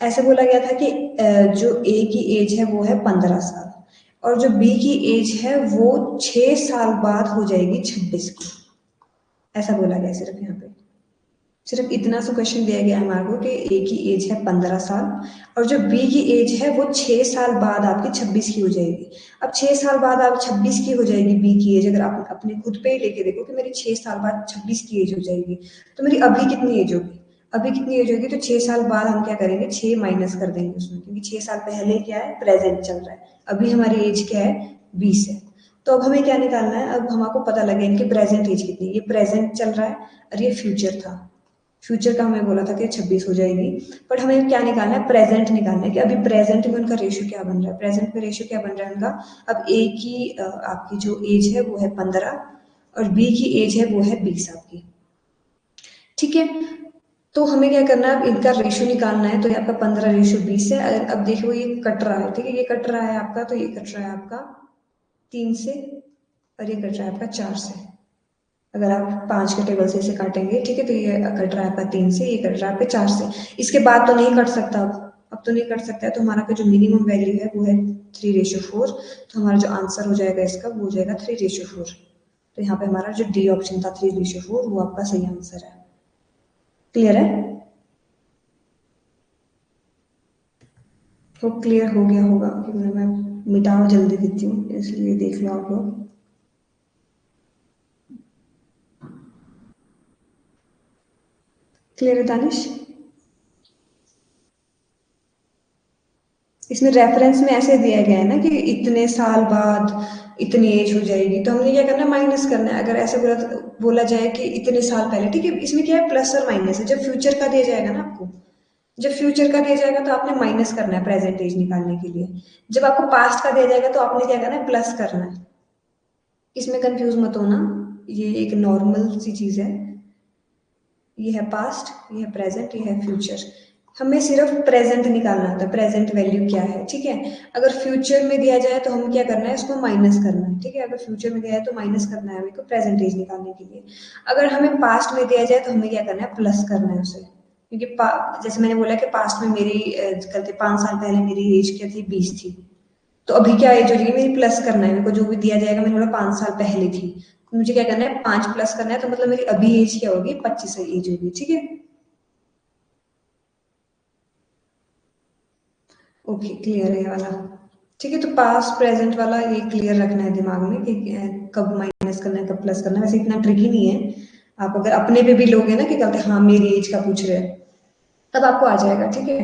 ऐसे बोला गया था कि जो ए की एज है वो है 15 साल, और जो बी की एज है वो 6 साल बाद हो जाएगी 26 की। ऐसा बोला गया सिर्फ यहाँ पे, सिर्फ इतना सा क्वेश्चन दिया गया है हमारे को कि ए की एज है 15 साल, और जो बी की एज है वो 6 साल बाद आपकी 26 की हो जाएगी। अब 6 साल बाद आप 26 की हो जाएगी बी की एज, अगर आप अपने खुद पे ही लेके देखो कि मेरी 6 साल बाद 26 की एज हो जाएगी, तो मेरी अभी कितनी एज होगी? अभी कितनी एज होगी? तो 6 साल बाद हम क्या करेंगे, 6 माइनस कर देंगे उसमें, क्योंकि 6 साल पहले क्या है, प्रेजेंट चल रहा है। अभी हमारी एज क्या है, 20 है। तो अब हमें क्या निकालना है, अब हमको पता लगे इनकी प्रेजेंट एज कितनी है। ये प्रेजेंट चल रहा है और ये फ्यूचर था। फ्यूचर का हमें बोला था कि 26 हो जाएगी, बट हमें क्या निकालना है, प्रेजेंट निकालना है कि अभी प्रेजेंट में उनका रेशियो क्या बन रहा है। प्रेजेंट में रेशियो क्या बन रहा है उनका, अब ए की आपकी जो एज है वो है 15, और बी की एज है वो है 20 आपकी। ठीक है, तो हमें क्या करना है, अब इनका रेशियो निकालना है। तो ये आपका 15:20 है। अगर अब देखो ये कट रहा है, ठीक है, ये कट रहा है आपका, तो ये कट रहा है आपका 3 से, और ये कट रहा है आपका 4 से। अगर आप 5 के टेबल से इसे काटेंगे, ठीक है, तो ये कट रहा है आपका 3 से, ये कट रहा है आपका 4 से। इसके बाद तो नहीं कट सकता, अब तो नहीं कट सकता है, तो हमारा का जो मिनिमम वैल्यू है वो है 3:4। तो हमारा जो आंसर हो जाएगा इसका वो हो जाएगा 3:4। तो यहाँ पे हमारा जो डी ऑप्शन था 3:4, वो आपका सही आंसर है। क्लियर है? तो क्लियर हो गया होगा, क्योंकि मैं मिटा जल्दी देती हूँ, इसलिए देख लो आप लोग। क्लियर है दानिश? इसमें रेफरेंस में ऐसे दिया गया है ना कि इतने साल बाद इतनी एज हो जाएगी, तो हमने क्या करना है, माइनस करना है। अगर ऐसे बोला जाए कि इतने साल पहले, ठीक है, इसमें क्या है, प्लस और माइनस है। जब फ्यूचर का दिया जाएगा ना आपको, जब फ्यूचर का दिया जाएगा तो आपने माइनस करना है प्रेजेंट एज निकालने के लिए। जब आपको पास्ट का दिया जाएगा तो आपने क्या करना है, प्लस करना है। इसमें कंफ्यूज मत होना, ये एक नॉर्मल सी चीज है। ये है पास्ट, ये है प्रेजेंट, ये है फ्यूचर। हमें सिर्फ प्रेजेंट निकालना होता है, प्रेजेंट वैल्यू क्या है। ठीक है, अगर फ्यूचर में दिया जाए तो हम क्या करना है, इसको माइनस करना है। ठीक है, अगर फ्यूचर में दिया है तो माइनस करना है हमें को प्रेजेंटेज निकालने के लिए। अगर हमें पास्ट में दिया जाए तो हमें क्या करना है, प्लस करना है उसे, क्योंकि जैसे मैंने बोला कि पास्ट में मेरी कहते 5 साल पहले मेरी एज क्या थी, 20 थी। तो अभी क्या एज हो जाएगी मेरी, प्लस करना है मेरे को, जो भी दिया जाएगा। मैंने बोला 5 साल पहले थी, तो मुझे क्या करना है, 5 प्लस करना है, तो मतलब मेरी अभी एज क्या होगी, 25 एज होगी। ठीक है, ओके, क्लियर है ये वाला। ठीक है, तो पास्ट प्रेजेंट वाला ये क्लियर रखना है दिमाग में कि कब माइनस करना है, कब प्लस करना है। वैसे इतना ट्रिकी नहीं है, आप अगर अपने पे भी लोगे ना कि कहते हैं हाँ मेरी एज का पूछ रहे हैं, तब आपको आ जाएगा। ठीक है,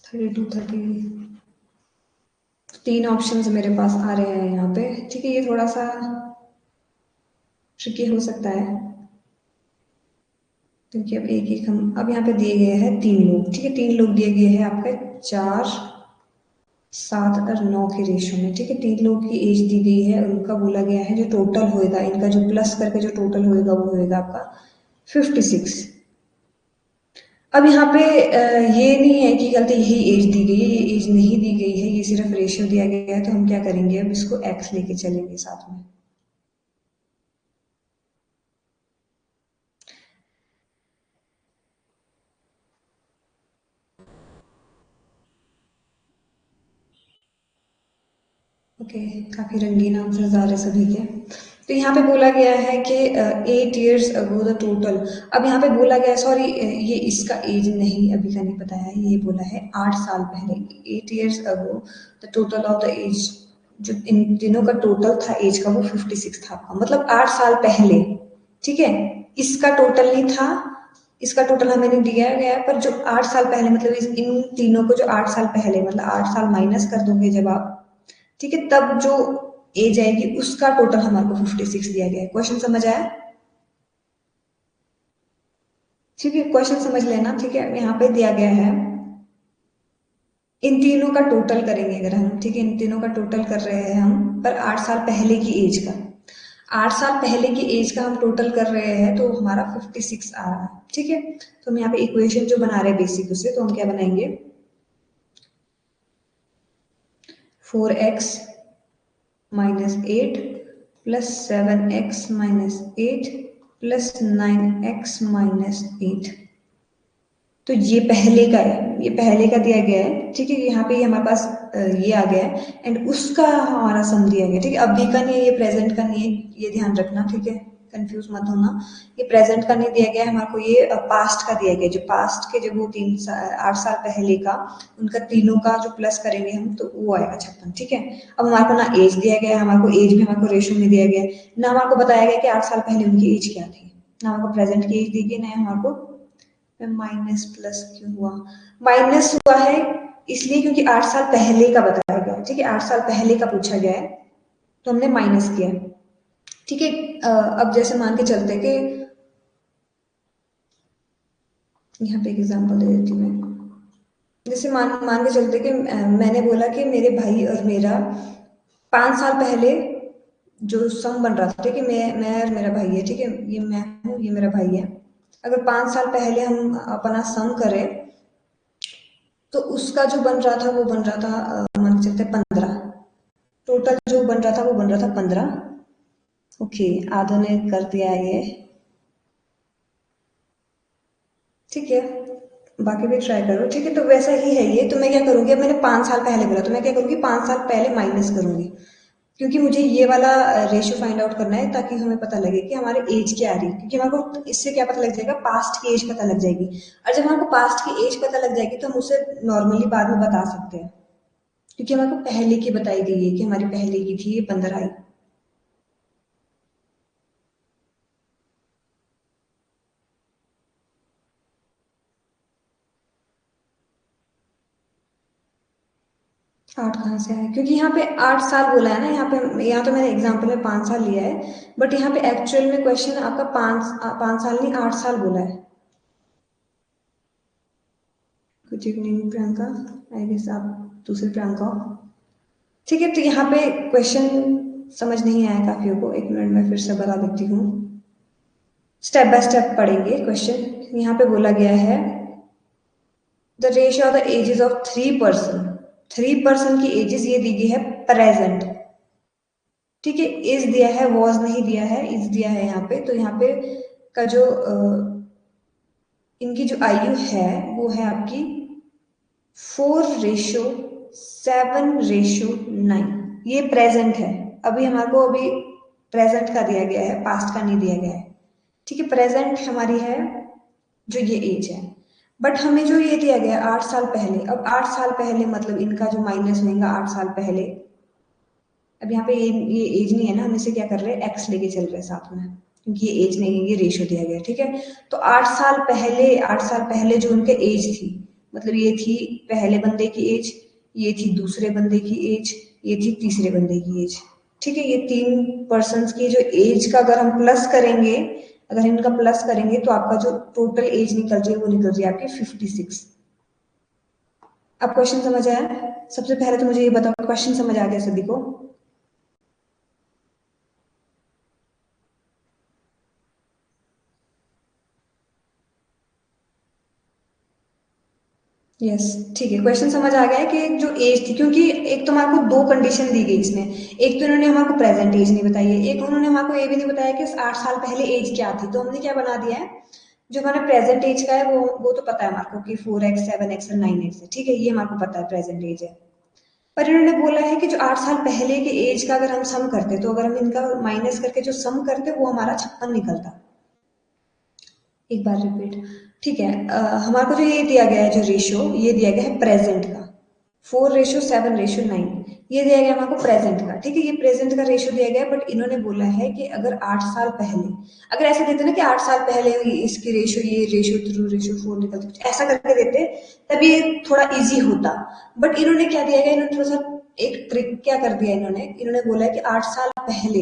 32, 30, 3 ऑप्शंस मेरे पास आ रहे हैं यहाँ पे। ठीक है, ये थोड़ा सा ट्रिकी हो सकता है, क्योंकि अब एक एक हम अब यहाँ पे दिए गए हैं 3 लोग। ठीक है, 3 लोग दिए गए हैं आपके 4, 7 और 9 के रेशियो में। ठीक है, 3 लोग की एज दी गई है, उनका बोला गया है जो टोटल होएगा इनका, जो प्लस करके जो टोटल होएगा वो होएगा आपका 56। अब यहाँ पे ये नहीं है कि गलती यही एज दी गई है, ये एज नहीं दी गई है, ये सिर्फ रेशियो दिया गया है। तो हम क्या करेंगे, अब इसको एक्स लेके चलेंगे साथ में। ओके, काफी रंगीन आंसर्स आ रहे सभी के। तो यहाँ पे बोला गया है कि 8 years अगो द टोटल। अब यहाँ पे बोला गया, सॉरी ये इसका एज नहीं अभी का नहीं बताया है, ये बोला है 8 साल पहले। 8 years ago the total of the age, जो इन दिनों का टोटल था एज का वो 56 था, मतलब 8 साल पहले। ठीक है, इसका टोटल नहीं था, इसका टोटल हमें नहीं दिया गया है, पर जो 8 साल पहले मतलब इन तीनों को जो 8 साल पहले मतलब 8 साल माइनस कर दोगे जब आप, ठीक है, तब जो एज आएगी उसका टोटल हमारे को 56 दिया गया है। क्वेश्चन समझ आया? ठीक है, क्वेश्चन समझ लेना। ठीक है, यहाँ पे दिया गया है इन तीनों का टोटल करेंगे अगर हम, ठीक है, इन तीनों का टोटल कर रहे हैं हम, पर 8 साल पहले की एज का, 8 साल पहले की एज का हम टोटल कर रहे हैं तो हमारा 56 आ रहा है। ठीक है, तो हम यहाँ पे इक्वेशन जो बना रहे हैं बेसिक उससे, तो हम क्या बनाएंगे, 4x minus 8 plus 7x minus 8 plus 9x minus 8। तो ये पहले का है, ये पहले का दिया गया है। ठीक है, यहाँ पे हमारे पास ये आ गया है एंड उसका हमारा सम दिया गया। ठीक है, अभी का नहीं है, ये प्रेजेंट का नहीं है, ये ध्यान रखना। ठीक है, कंफ्यूज मत होना, ये प्रेजेंट का नहीं दिया गया है हमारे को, ये पास्ट का दिया गया। जो पास्ट के, जब वो 8 साल पहले का, उनका तीनों का जो प्लस करेंगे हम तो वो आएगा 56। ठीक है, अब हमारे को ना एज दिया गया है, हमारे को एज भी हमारे को रेशो में दिया गया है, ना हमारे को बताया गया कि 8 साल पहले उनकी एज क्या थी, ना हमारे को प्रेजेंट की एज दी गई, ना हमारे को माइनस प्लस क्यों हुआ, माइनस हुआ है इसलिए क्योंकि 8 साल पहले का बताया गया। ठीक है, 8 साल पहले का पूछा गया है तो हमने माइनस किया। ठीक है, अब जैसे मान के चलते कि यहाँ पे एग्जांपल दे देती हूँ मैं। जैसे मान मान के चलते कि मैंने बोला कि मेरे भाई और मेरा 5 साल पहले जो सम बन रहा था, ठीक है, मैं और मेरा भाई है। ठीक है, ये मैं हूँ, ये मेरा भाई है। अगर 5 साल पहले हम अपना सम करें तो उसका जो बन रहा था वो बन रहा था मान के चलते 15। टोटल जो बन रहा था वो बन रहा था 15। ओके, आधो ने कर दिया ये। ठीक है, बाकी भी ट्राई करो। ठीक है, तो वैसा ही है ये। तो मैं क्या करूंगी, अब मैंने 5 साल पहले बोला तो मैं क्या करूंगी, 5 साल पहले माइनस करूंगी, क्योंकि मुझे ये वाला रेशियो फाइंड आउट करना है ताकि हमें पता लगे कि हमारे एज क्या आ रही है। क्योंकि हमारे को इससे क्या पता लग जाएगा, पास्ट की एज पता लग जाएगी। और जब हमारे को पास्ट की एज पता लग जाएगी तो हम उसे नॉर्मली बाद में बता सकते हैं, क्योंकि हमारे को पहले की बताई गई है कि हमारी पहले की थी ये 15 आई। 8 कहाँ से आया, क्योंकि यहाँ पे 8 साल बोला है ना, यहाँ तो मैंने एग्जाम्पल में 5 साल लिया है, बट यहाँ पे एक्चुअल में क्वेश्चन आपका 5 साल नहीं 8 साल बोला है। Good evening Priyanka, I guess आप दूसरी प्रियंका हो। ठीक है, तो यहाँ पे क्वेश्चन समझ नहीं आया काफियों को, 1 मिनट में फिर से बता देती हूँ। स्टेप बाय स्टेप पढ़ेंगे क्वेश्चन। यहाँ पे बोला गया है the ratio of the ages of 3 person, 3 person की एजेस ये दी गई है प्रेजेंट। ठीक है, इज दिया है, वॉज नहीं दिया है, इज दिया है यहाँ पे। तो यहाँ पे का जो इनकी जो आयु है वो है आपकी 4:7:9। ये प्रेजेंट है, अभी हमारे को अभी प्रेजेंट का दिया गया है, पास्ट का नहीं दिया गया है। ठीक है, प्रेजेंट हमारी है जो ये एज है, बट हमें जो ये दिया गया 8 साल पहले। अब 8 साल पहले मतलब इनका जो माइनस होगा 8 साल पहले, अब यहाँ पे ये एज नहीं है ना, हम इसे क्या कर रहे हैं, एक्स लेके चल रहे हैं साथ में, क्योंकि ये एज नहीं है, ये रेशियो दिया गया। ठीक है, तो 8 साल पहले जो उनके एज थी, मतलब ये थी पहले बंदे की एज, ये थी दूसरे बंदे की एज, ये थी तीसरे बंदे की एज। ठीक है, ये 3 पर्सन की जो एज का अगर हम प्लस करेंगे, अगर इनका प्लस करेंगे तो आपका जो टोटल एज निकल रही है वो निकल रही है आपकी 56। अब क्वेश्चन समझ आया? सबसे पहले तो मुझे ये बताओ, क्वेश्चन समझ आ गया सभी को? यस, ठीक है, क्वेश्चन समझ आ गया है कि जो एज थी, क्योंकि एक तो हमारे को दो कंडीशन दी गई इसमें, एक तो इन्होंने हमारे को प्रेजेंट एज नहीं बताई है, एक उन्होंने हमारे को ये भी नहीं बताया कि 8 साल पहले एज क्या थी। तो हमने क्या बना दिया है, जो हमारा प्रेजेंट एज का है वो तो पता है हमारे को कि 4x 7x और 9x है। ठीक है, ये हमारे को पता है प्रेजेंट एज है। पर इन्होंने बोला है कि जो 8 साल पहले के एज का अगर हम सम करते, तो अगर हम इनका माइनस करके जो सम करते वो हमारा 56 निकलता। एक बार रिपीट, ठीक है। हमारे को जो ये दिया गया है, जो रेशियो ये दिया गया है प्रेजेंट का, 4:7:9, ये दिया गया हमारे को प्रेजेंट का, ठीक है। ये प्रेजेंट का रेशियो दिया गया है, बट इन्होंने बोला है कि अगर 8 साल पहले, अगर ऐसे देते ना कि 8 साल पहले इसकी रेशियो, ये रेशियो थ्रू रेशियो 4 निकलती, कुछ ऐसा करके देते, तब ये थोड़ा इजी होता। बट इन्होंने क्या दिया गया, इन्होंने थोड़ा सा एक ट्रिक क्या कर दिया, इन्होंने बोला है कि 8 साल पहले,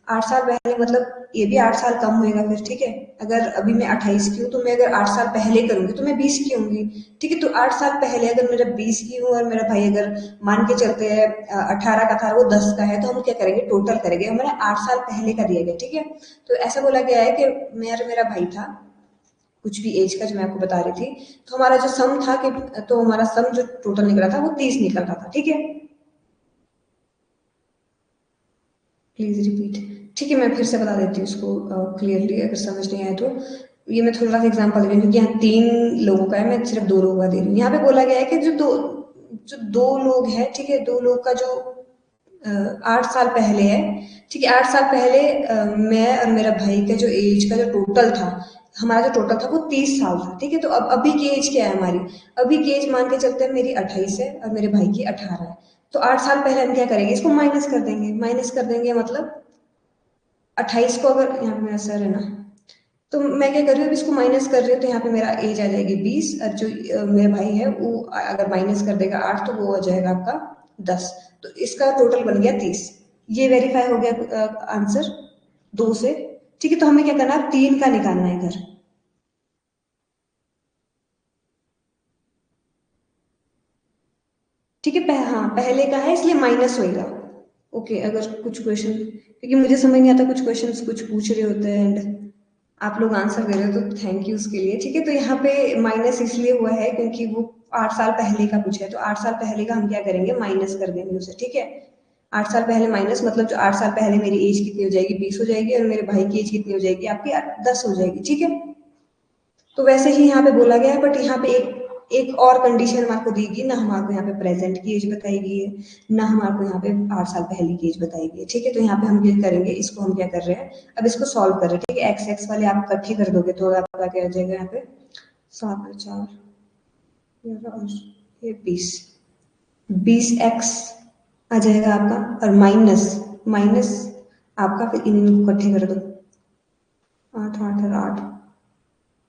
8 साल पहले मतलब ये भी 8 साल कम होएगा फिर, ठीक है। अगर अभी मैं 28 की हूँ, तो मैं अगर 8 साल पहले करूंगी तो मैं 20 की होंगी, ठीक है। तो 8 साल पहले अगर मेरा 20 की हूँ और मेरा भाई अगर मान के चलते हैं 18 का था, वो 10 का है, तो हम क्या करेंगे, टोटल करेंगे, हमारे 8 साल पहले का दिया गया, ठीक है। तो ऐसा बोला गया है कि मेरा मेरा भाई था, कुछ भी एज का, जो मैं आपको बता रही थी, तो हमारा जो सम था कि, तो हमारा सम जो टोटल निकला था वो 30 निकल रहा था, ठीक है। प्लीज रिपीट, ठीक है। मैं फिर से बता देती हूँ इसको क्लियरली, अगर समझ नहीं आए तो। ये मैं थोड़ा सा एग्जांपल दे रही हूँ, क्योंकि यहाँ 3 लोगों का है, मैं सिर्फ 2 लोगों का दे रही हूँ। यहाँ पे बोला गया है कि जो दो लोग हैं, ठीक है, 2 लोग का जो 8 साल पहले है, ठीक है। 8 साल पहले मैं और मेरा भाई का जो एज का जो टोटल था, हमारा जो टोटल था वो 30 साल था, ठीक है। तो अब अभी की एज क्या है हमारी, अभी की एज मान के चलते हैं मेरी 28 है और मेरे भाई की 18 है। तो 8 साल पहले हम क्या करेंगे, इसको माइनस कर देंगे, माइनस कर देंगे मतलब 28 को, अगर यहाँ पे मेरा सर है ना, तो मैं क्या कर रही हूँ, अब इसको माइनस कर रही हूँ, तो यहाँ पे मेरा एज आ जाएगी 20, और जो मेरा भाई है वो अगर माइनस कर देगा 8, तो वो आ जाएगा आपका 10। तो इसका टोटल बन गया 30। ये वेरीफाई हो गया आंसर 2 से, ठीक है। तो हमें क्या करना है, 3 का निकालना है इधर, ठीक है। हाँ, पहले का है इसलिए माइनस होएगा। ओके, अगर कुछ क्वेश्चन, क्योंकि मुझे समझ नहीं आता, कुछ क्वेश्चंस कुछ पूछ रहे होते हैं एंड आप लोग आंसर दे रहे हो, तो थैंक यू उसके लिए, ठीक है। तो यहाँ पे माइनस इसलिए हुआ है क्योंकि वो 8 साल पहले का पूछा है, तो 8 साल पहले का हम क्या करेंगे, माइनस कर देंगे उसे, ठीक है। 8 साल पहले माइनस मतलब जो 8 साल पहले मेरी एज कितनी हो जाएगी, 20 हो जाएगी, और मेरे भाई की एज कितनी हो जाएगी, आपकी 10 हो जाएगी, ठीक है। तो वैसे ही यहाँ पे बोला गया है, बट यहाँ पे एक एक और कंडीशन हमारे को दी गई ना, हमारे को यहाँ पे प्रेजेंट की एज बताई गई है ना, हमारे को यहाँ पे 8 साल पहले की एज बताई गई है, ठीक है। तो यहाँ पे हम क्या करेंगे, इसको हम क्या कर रहे हैं, अब इसको सॉल्व कर रहे हैं, ठीक है। एक्स एक्स वाले आप इकट्ठे कर दोगे तो आपका क्या आ जाएगा, यहाँ पे 7 और 4, ये 20, 20x आ जाएगा आपका, और माइनस माइनस आपका, फिर इन इकट्ठे कर दो, 8 8 और 8,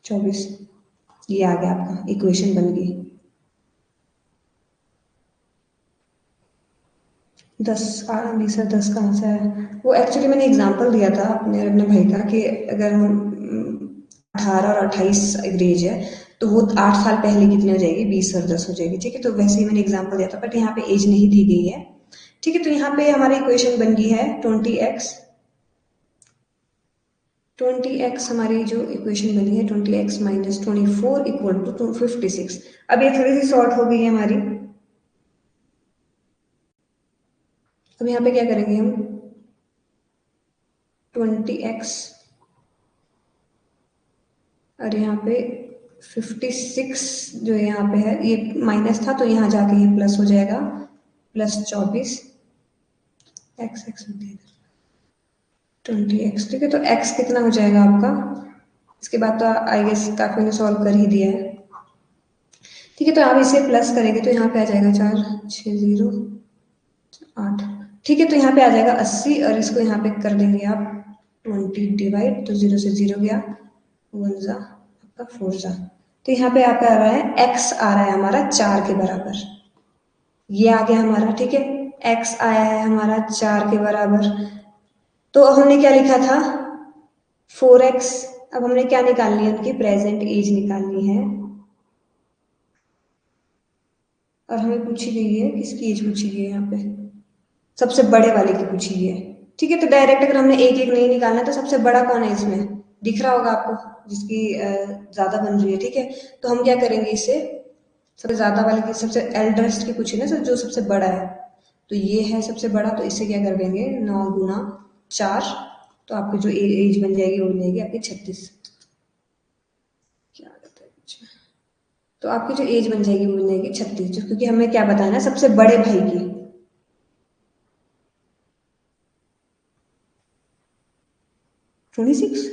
24, ये आ गया आपका, इक्वेशन बन गई। 10, नहीं सर, 10 कहाँ से आया, वो एक्चुअली मैंने एग्जांपल दिया था अपने अपने भाई का, कि अगर हम 18 और 28 एवरेज है, तो वो 8 साल पहले कितनी हो जाएगी, 20 और 10 हो जाएगी, ठीक है। तो वैसे ही मैंने एग्जांपल दिया था, बट यहाँ पे एज नहीं दी गई है, ठीक है। तो यहाँ पे हमारी इक्वेशन बन गई है 20x हमारी जो इक्वेशन बनी है, 20x - 24 इक्वल टू 256। अब ये थोड़ी सी शॉर्ट हो गई है हमारी। अब यहाँ पे क्या करेंगे हम, 20x और यहाँ पे 56 जो यहाँ पे है, ये माइनस था, तो यहाँ जाके ये प्लस हो जाएगा, +24 एक्स एक्स 20x, ठीक है। तो x कितना हो जाएगा आपका, इसके बाद तो आई गेस काफी ने सॉल्व कर ही दिया है, ठीक है। तो आप इसे प्लस करेंगे तो यहाँ पे आ जाएगा 4 6 0 8, ठीक है। तो यहाँ पे आ जाएगा 80, और इसको यहाँ पे कर देंगे आप 20 डिवाइड, तो 0 से 0 गया, 1 जा आपका 4 जा, तो यहाँ पे आपका आ रहा है x आ रहा है हमारा 4 के बराबर, ये आ गया हमारा, ठीक है। x आया है हमारा 4 के बराबर, तो अब हमने क्या लिखा था, 4x। अब हमने क्या निकालनी है, उनकी प्रेजेंट एज निकालनी है, और हमें पूछी गई है, किसकी एज पूछी गई है यहाँ पे, सबसे बड़े वाले की पूछी गई है, ठीक है। तो डायरेक्ट अगर हमने एक एक नहीं निकालना है, तो सबसे बड़ा कौन है इसमें, दिख रहा होगा आपको, जिसकी ज्यादा बन रही है, ठीक है। तो हम क्या करेंगे, इसे सबसे ज्यादा वाले की, सबसे एल्डेस्ट की पूछी ना सर, जो सबसे बड़ा है, तो ये है सबसे बड़ा, तो इसे क्या कर देंगे, 9 × 4, तो आपकी जो एज बन जाएगी वो बन जाएगी आपकी 36, क्या आता है कुछ, तो आपकी जो एज बन जाएगी वो बन जाएगी 36, जो क्योंकि हमें क्या बताया ना, सबसे बड़े भाई की, 26।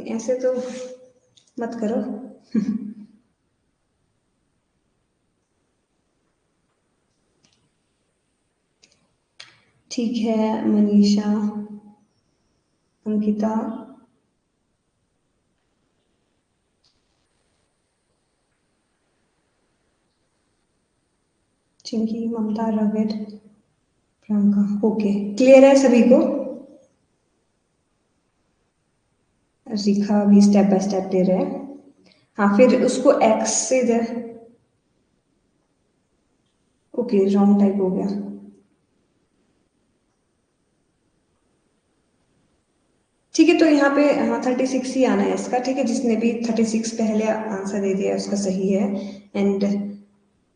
ऐसे तो मत करो। ठीक है मनीषा, अंकिता, चिंकी, ममता, रविद, प्रियंका। ओके, क्लियर है सभी को? रेखा भी स्टेप बाय स्टेप दे रहे हैं। हाँ, फिर उसको एक्स से दे। ओके, रॉन्ग टाइप हो गया। ठीक है, तो यहाँ पे हाँ 36 ही आना है इसका। ठीक है, जिसने भी 36 पहले आंसर दे दिया उसका सही है। एंड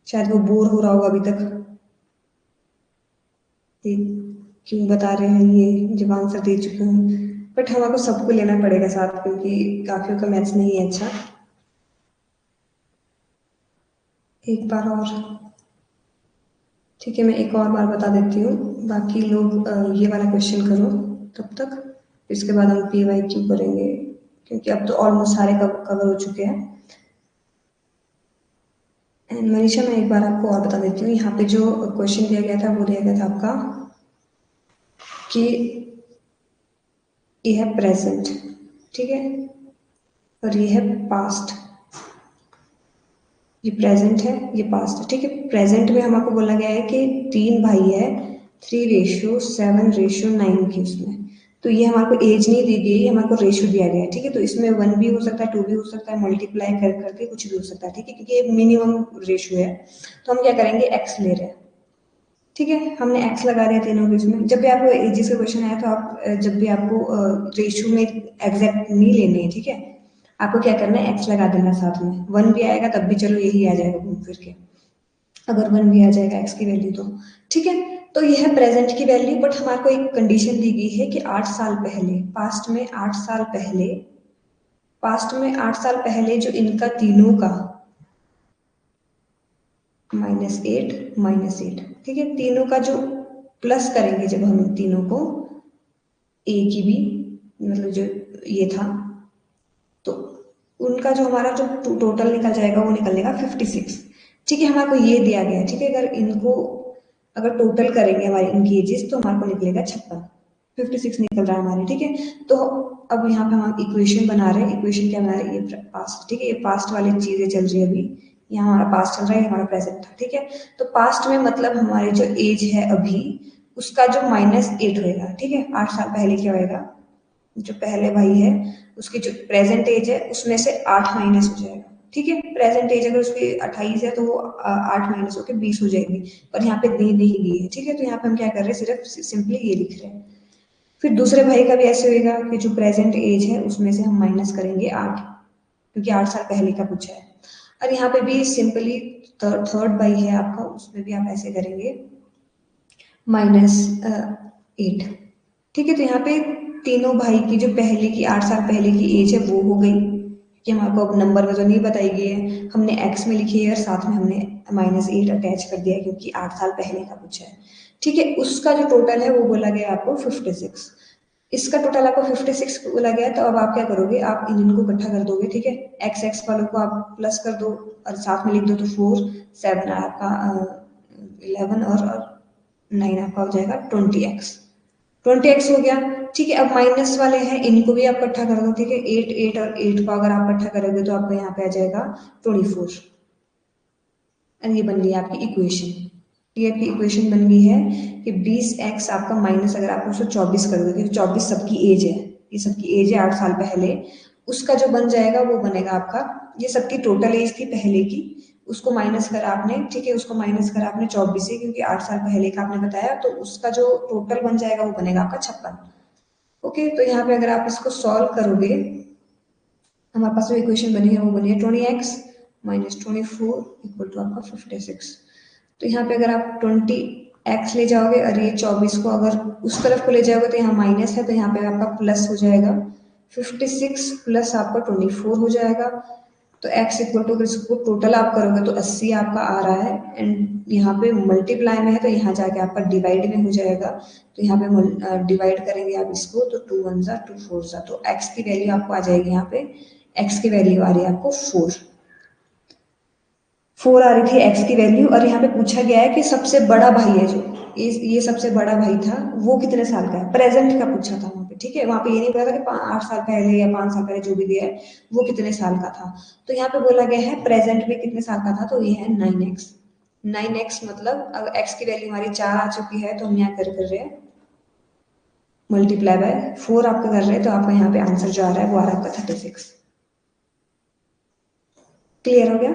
शायद वो बोर हो रहा होगा अभी तक कि क्यों बता रहे हैं ये जब आंसर दे चुके हैं। बट हमारे को सबको लेना पड़ेगा साथ, क्योंकि काफियों का मैथ्स नहीं है अच्छा। एक बार और। ठीक है, मैं एक और बार बता देती हूँ। बाकी लोग ये वाला क्वेश्चन करो तब तक, इसके बाद हम PYQ करेंगे, क्योंकि अब तो ऑलमोस्ट सारे कवर हो चुके हैं। एंड मनीषा, मैं एक बार आपको और बता देती हूँ। यहाँ पे जो क्वेश्चन दिया गया था वो दिया गया था आपका कि ये है प्रेजेंट, ठीक है, और ये है पास्ट। ये प्रेजेंट है, ये पास्ट है। ठीक है, प्रेजेंट में हमको बोला गया है कि 3 भाई है, 3:7:9 की उसमें। तो ये हमारे को एज नहीं दी गई, हमारे को रेशो दिया गया है। ठीक है, तो इसमें 1 भी हो सकता है, 2 भी हो सकता है, मल्टीप्लाई कर करके कुछ भी हो सकता है। ठीक है, क्योंकि ये मिनिमम रेशो है। तो हम क्या करेंगे, एक्स ले रहे हैं। ठीक है, हमने एक्स लगा दिया तीनों के इसमें। जब भी आपको एजेस का क्वेश्चन आया तो आप जब भी आपको रेशियो में एग्जैक्ट नहीं लेने हैं, ठीक है, आपको क्या करना है, एक्स लगा देना साथ में। 1 भी आएगा तब भी चलो यही आ जाएगा घूम फिर के, अगर 1 भी आ जाएगा एक्स की वैल्यू तो। ठीक है, तो यह है प्रेजेंट की वैल्यू। बट हमारे को एक कंडीशन दी गई है कि 8 साल पहले, पास्ट में 8 साल पहले, पास्ट में 8 साल पहले जो इनका तीनों का -8 -8। ठीक है, तीनों का जो प्लस करेंगे जब हम तीनों को, ए की भी, मतलब जो ये था, तो उनका जो हमारा जो टोटल निकल जाएगा वो निकलेगा 56। ठीक है, हमारे को ये दिया गया है। ठीक है, अगर इनको अगर टोटल करेंगे हमारी इनकी एजेस तो हमारे को निकलेगा 56, 56 निकल रहा है हमारे। ठीक है, तो अब यहाँ पे हम इक्वेशन बना रहे हैं। इक्वेशन क्या बना रहे हैं, ये पास्ट। ठीक है, ये पास्ट वाली चीजें चल रही है अभी। यहाँ हमारा पास्ट चल रहा है, हमारा प्रेजेंट था। ठीक है, तो पास्ट में मतलब हमारी जो एज है अभी, उसका जो -8 होएगा। ठीक है, 8 साल पहले क्या होएगा, जो पहले भाई है उसकी जो प्रेजेंट एज है उसमें से 8 माइनस हो जाएगा। ठीक है, प्रेजेंट एज अगर उसकी 28 है तो वो 8 माइनस होकर 20 हो जाएगी। पर यहाँ पे दी नहीं दी है। ठीक है, तो यहाँ पे हम क्या कर रहे हैं, सिर्फ सिंपली ये लिख रहे हैं। फिर दूसरे भाई का भी ऐसे होगा कि जो प्रेजेंट एज है उसमें से हम माइनस करेंगे 8, क्योंकि 8 साल पहले का पूछा है। और यहाँ पे भी सिंपली थर्ड भाई है आपका, उसमें भी आप ऐसे करेंगे -8। ठीक है, तो यहाँ पे तीनों भाई की जो पहले की 8 साल पहले की एज है वो हो गई, कि हम आपको अब नंबर में तो नहीं बताई गई है, हमने एक्स में लिखी है और साथ में हमने -8 अटैच कर दिया है, क्योंकि 8 साल पहले का पूछा है। ठीक है, उसका जो टोटल है वो बोला गया आपको 56। इसका टोटल आपको 56 बोला गया है। तो अब आप क्या करोगे, आप इन इनको इकट्ठा कर दोगे। ठीक है, एक्स एक्स वालों को आप प्लस कर दो और साथ में लिख दो, तो 4 7 आपका 11 और 9 आपका हो जाएगा 20x। 20x हो गया। ठीक है, अब माइनस वाले हैं इनको भी आप इकट्ठा कर दो। ठीक है, 8 8 और 8 को अगर आप इकट्ठा करोगे तो आपको यहाँ पे आ जाएगा 24। और ये बन गई आपकी इक्वेशन। ये आपकी इक्वेशन बन गई है कि 20x आपका माइनस, अगर आप उसको 24 कर दोगे, क्योंकि 24 सबकी एज है, ये सबकी एज है 8 साल पहले, उसका जो बन जाएगा वो बनेगा आपका, ये सबकी टोटल एज थी पहले की, उसको माइनस करा आपने। ठीक है, उसको माइनस करा आपने 24 से, क्योंकि 8 साल पहले का आपने बताया, तो उसका जो टोटल बन जाएगा वो बनेगा आपका 56। ओके, तो यहाँ पे अगर आप इसको सॉल्व करोगे, हमारे पास जो इक्वेशन बनी है वो बनी है 20x -24 इक्वल टू आपका 56। तो यहाँ पे अगर आप 20x ले जाओगे और ये 24 को अगर उस तरफ को ले जाओगे तो यहाँ माइनस है, तो यहाँ पे आपका प्लस हो जाएगा 56 प्लस आपका 24 हो जाएगा। तो x इक्वल टू, इसको टोटल आप करोगे तो 80 आपका आ रहा है, एंड यहाँ पे मल्टीप्लाई में है तो यहाँ जाके आपका डिवाइड में हो जाएगा, तो यहाँ पे डिवाइड करेंगे आप इसको, तो 2 1 जा 2 4 जा, तो x की वैल्यू आपको आ जाएगी, यहाँ पे x की वैल्यू आ रही है आपको 4 आ रही थी x की वैल्यू। और यहाँ पे पूछा गया है कि सबसे बड़ा भाई है जो, ये सबसे बड़ा भाई था, वो कितने साल का है, प्रेजेंट का पूछा था वहाँ पे, ठीक है, वहाँ पे ये नहीं पता था कि 8 साल पहले या 5 साल पहले जो भी दिया है वो कितने साल का था। तो यहाँ पे बोला गया है प्रेजेंट में कितने साल का था, तो ये है 9x। 9x मतलब अगर x की वैल्यू हमारी 4 आ चुकी है तो हम यहाँ कर रहे हैं मल्टीप्लाई बाय 4 आपका कर रहे हैं, तो आपका यहाँ पे आंसर जो आ रहा है वो आ रहा है आपका 36। क्लियर हो गया?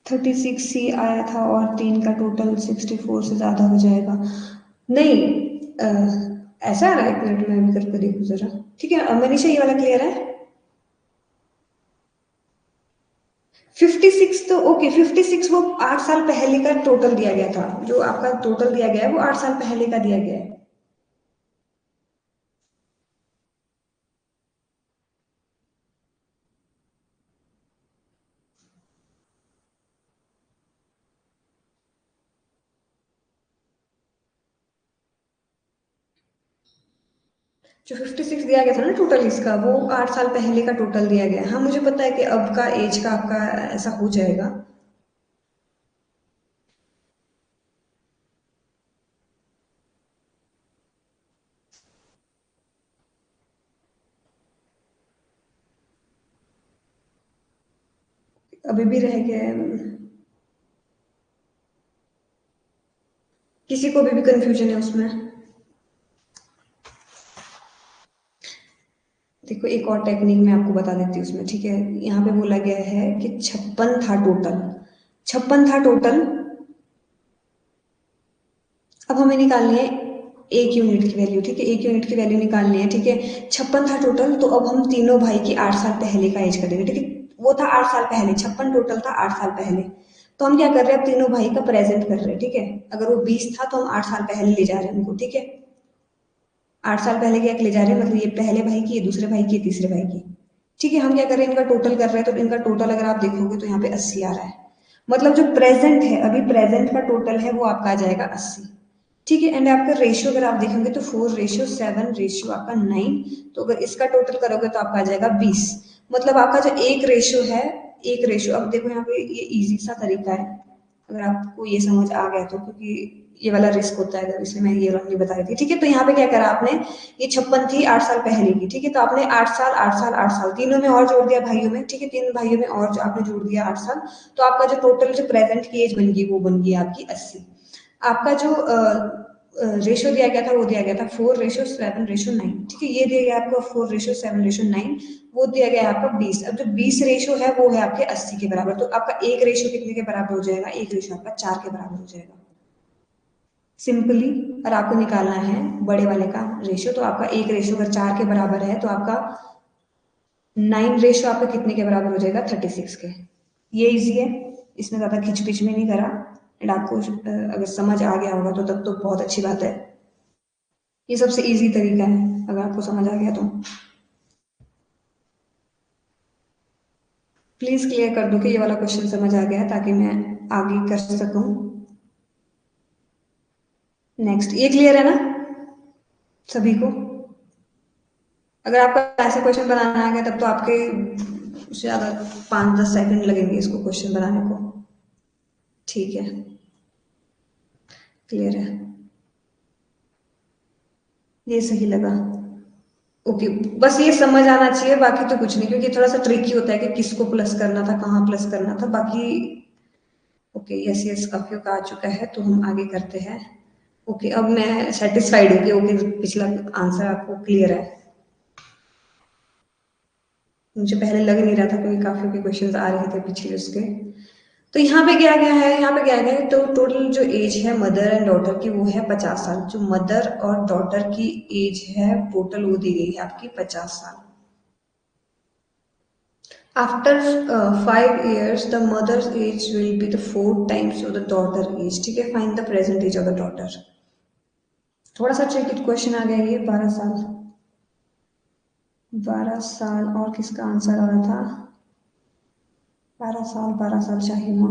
थर्टी सिक्स ही आया था और 3 का टोटल 64 से ज़्यादा हो जाएगा। नहीं, ऐसा आ रहा है, एक मिनट में अभी करके देखूँ ज़रा। ठीक है, मनीषा ये वाला क्लियर है? 56 तो ओके, 56 वो 8 साल पहले का टोटल दिया गया था, जो आपका टोटल दिया गया है वो 8 साल पहले का दिया गया है। जो 56 दिया गया था ना टोटल इसका, वो 8 साल पहले का टोटल दिया गया है। हाँ मुझे पता है कि अब का एज का आपका ऐसा हो जाएगा। अभी भी रह गया है, किसी को भी कंफ्यूजन है उसमें? देखो एक और टेक्निक मैं आपको बता देती हूँ उसमें, ठीक है, यहाँ पे बोला गया है कि 56 था टोटल, 56 था टोटल। अब हमें निकालनी है एक यूनिट की वैल्यू, ठीक है, एक यूनिट की वैल्यू निकालनी है, ठीक है। 56 था टोटल, तो अब हम तीनों भाई की 8 साल पहले का एज करेंगे, ठीक है। वो था 8 साल पहले, 56 टोटल था 8 साल पहले, तो हम क्या कर रहे हैं, अब तीनों भाई का प्रेजेंट कर रहे हैं, ठीक है। अगर वो 20 था तो हम 8 साल पहले ले जा रहे हैं उनको, ठीक है। 8 साल पहले क्या ले जा रहे हैं, मतलब ये पहले भाई की, ये दूसरे भाई की, ये तीसरे भाई की, ठीक है। हम क्या कर रहे हैं, इनका टोटल कर रहे हैं, तो इनका टोटल अगर आप देखोगे तो यहाँ पे 80 आ रहा है, मतलब जो प्रेजेंट है, अभी प्रेजेंट का टोटल है वो आपका आ जाएगा 80, ठीक है। एंड आपका रेशियो अगर आप देखेंगे तो 4:7 आपका 9, तो अगर इसका टोटल करोगे तो आपका आ जाएगा 20, मतलब आपका जो एक रेशियो है, एक रेशियो, अब देखो यहाँ पे ये इजी सा तरीका है, अगर आपको ये समझ आ गया तो, क्योंकि ये वाला रिस्क होता है, अगर इसलिए मैं ये वाली बता रही थी, ठीक है। तो यहाँ पे क्या करा आपने, ये 56 थी 8 साल पहले की, ठीक है, तो आपने 8 साल 8 साल 8 साल तीनों में और जोड़ दिया भाइयों में, ठीक है, तीन भाइयों में और जो आपने जोड़ दिया 8 साल, तो आपका जो टोटल जो प्रेजेंट की एज बन गई वो बन गई आपकी 80। आपका जो रेशियो दिया गया था वो दिया गया था 4:7:9, ठीक है, ये दिया गया आपको 4:7:9, वो दिया गया है आपका 20। अब जो 20 रेशियो है वो है आपके 80 के बराबर, तो आपका एक रेशियो कितने के बराबर हो जाएगा, एक रेशियो आपका 4 के बराबर हो जाएगा सिंपली। और आपको निकालना है बड़े वाले का रेशियो, तो आपका एक रेशियो अगर 4 के बराबर है तो आपका 9 रेशियो आपका कितने के बराबर हो जाएगा, 36 के। ये इजी है, इसमें ज़्यादा खिंच पिच में नहीं करा, एंड आपको अगर समझ आ गया होगा तो तब तो बहुत अच्छी बात है। ये सबसे इजी तरीका है अगर आपको समझ आ गया तो। प्लीज क्लियर कर दो कि ये वाला क्वेश्चन समझ आ गया है, ताकि मैं आगे कर सकूं। नेक्स्ट, ये क्लियर है ना सभी को? अगर आपका ऐसे क्वेश्चन बनाना आ गया तब तो आपके उससे ज़्यादा 5-10 सेकंड लगेंगे इसको क्वेश्चन बनाने को। ठीक है, क्लियर है, ये सही लगा। ओके, बस ये समझ आना चाहिए, बाकी तो कुछ नहीं, क्योंकि थोड़ा सा ट्रिकी होता है कि किसको प्लस करना था, कहाँ प्लस करना था, बाकी ओके। यस यस, काफी का आ चुका है, तो हम आगे करते हैं। ओके, अब मैं सेटिस्फाइड हूँ कि ओके पिछला आंसर आपको क्लियर है। मुझे पहले लग नहीं रहा था, क्योंकि काफी के क्वेश्चंस आ रहे थे पिछले उसके। तो यहाँ पे क्या गया है, यहाँ पे क्या गया है, तो टोटल जो एज है मदर एंड डॉटर की वो है 50 साल, जो मदर और डॉटर की एज है टोटल वो दी गई है आपकी 50 साल। After 5 years the mother's age will be the 4 times of the daughter age. ठीक है, find the present age of the daughter. थोड़ा सा ट्रिकी क्वेश्चन आ गया ये। 12 साल, 12 साल और किसका आंसर आ रहा था? 12 साल, 12 साल Shahima.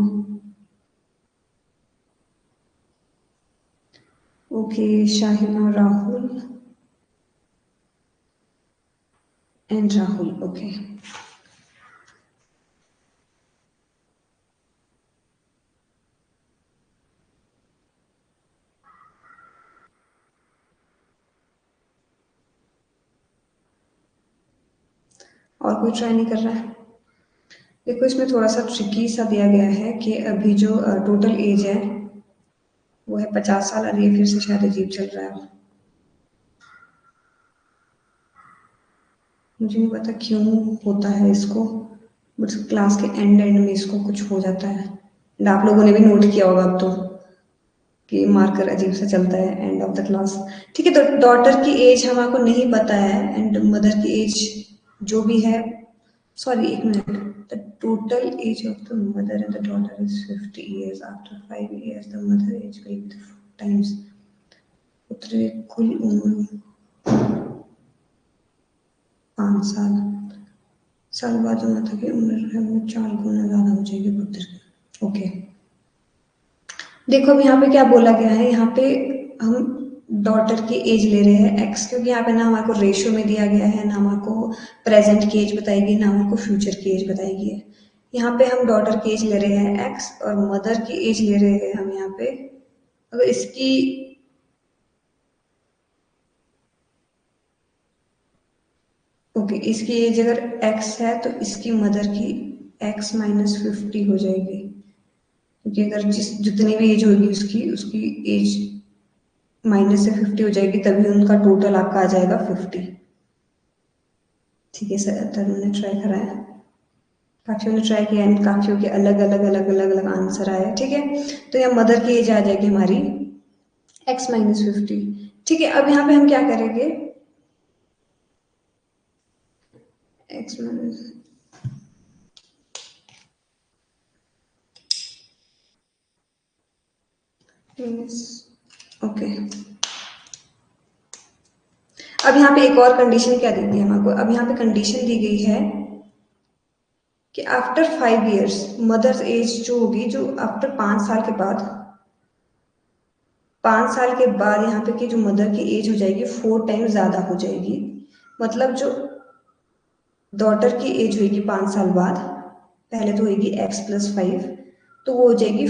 Okay, Shahima, Rahul and Rahul. Okay, और कोई ट्राई नहीं कर रहा है? देखो, इसमें थोड़ा सा ट्रिकी सा दिया गया है कि अभी जो टोटल एज है वो है 50 साल, और ये फिर से शायद अजीब चल रहा है। मुझे नहीं पता क्यों होता है इसको, बट क्लास के एंड एंड में इसको कुछ हो जाता है। एंड आप लोगों ने भी नोट किया होगा अब तो कि मार्कर अजीब सा चलता है एंड ऑफ द क्लास। ठीक है, तो डॉटर की एज हमको नहीं पता है, एंड मदर की एज जो भी है, सॉरी एक minute, the total age of the mother and the daughter is 50 years। After 5 years the mother age will be 4 times। पुत्र कुल उम्र 5 साल, साल बाद माता की उम्र है वो 4 गुना ज्यादा हो जाएगी पुत्र की। ओके, देखो अब यहाँ पे क्या बोला गया है, यहाँ पे हम डॉटर की एज ले रहे हैं एक्स, क्योंकि यहाँ पे ना हमारे को रेशियो में दिया गया है, ना हमारे को प्रेजेंट की एज बताएगी, ना हमारे को फ्यूचर की एज बताएगी है। यहाँ पे हम डॉटर की एज ले रहे हैं एक्स, और मदर की एज ले रहे हैं हम यहाँ पे। अगर इसकी, ओके, इसकी एज अगर एक्स है तो इसकी मदर की x - 50 हो जाएगी, क्योंकि अगर जितनी भी एज होगी उसकी उसकी एज माइनस से 50 हो जाएगी, तभी उनका टोटल आपका आ जाएगा 50। ठीक है सर, तरुण ने ट्राई करा है, काफियों ने ट्राई किया, एंड काफियों के अलग अलग अलग अलग अलग आंसर आए। ठीक है, तो यहाँ मदर की एज आ जाएगी हमारी x - 50। ठीक है, अब यहाँ पे हम क्या करेंगे, x माइनस, ओके, अब यहाँ पे एक और कंडीशन क्या दी थी हमको, अब यहाँ पे कंडीशन दी गई है कि आफ्टर 5 years मदर्स एज जो होगी, जो आफ्टर 5 साल के बाद, 5 साल के बाद यहाँ पे की जो मदर की एज हो जाएगी 4 times ज्यादा हो जाएगी। मतलब जो डॉटर की एज होगी 5 साल बाद, पहले तो होगी x + 5, तो वो हो जाएगी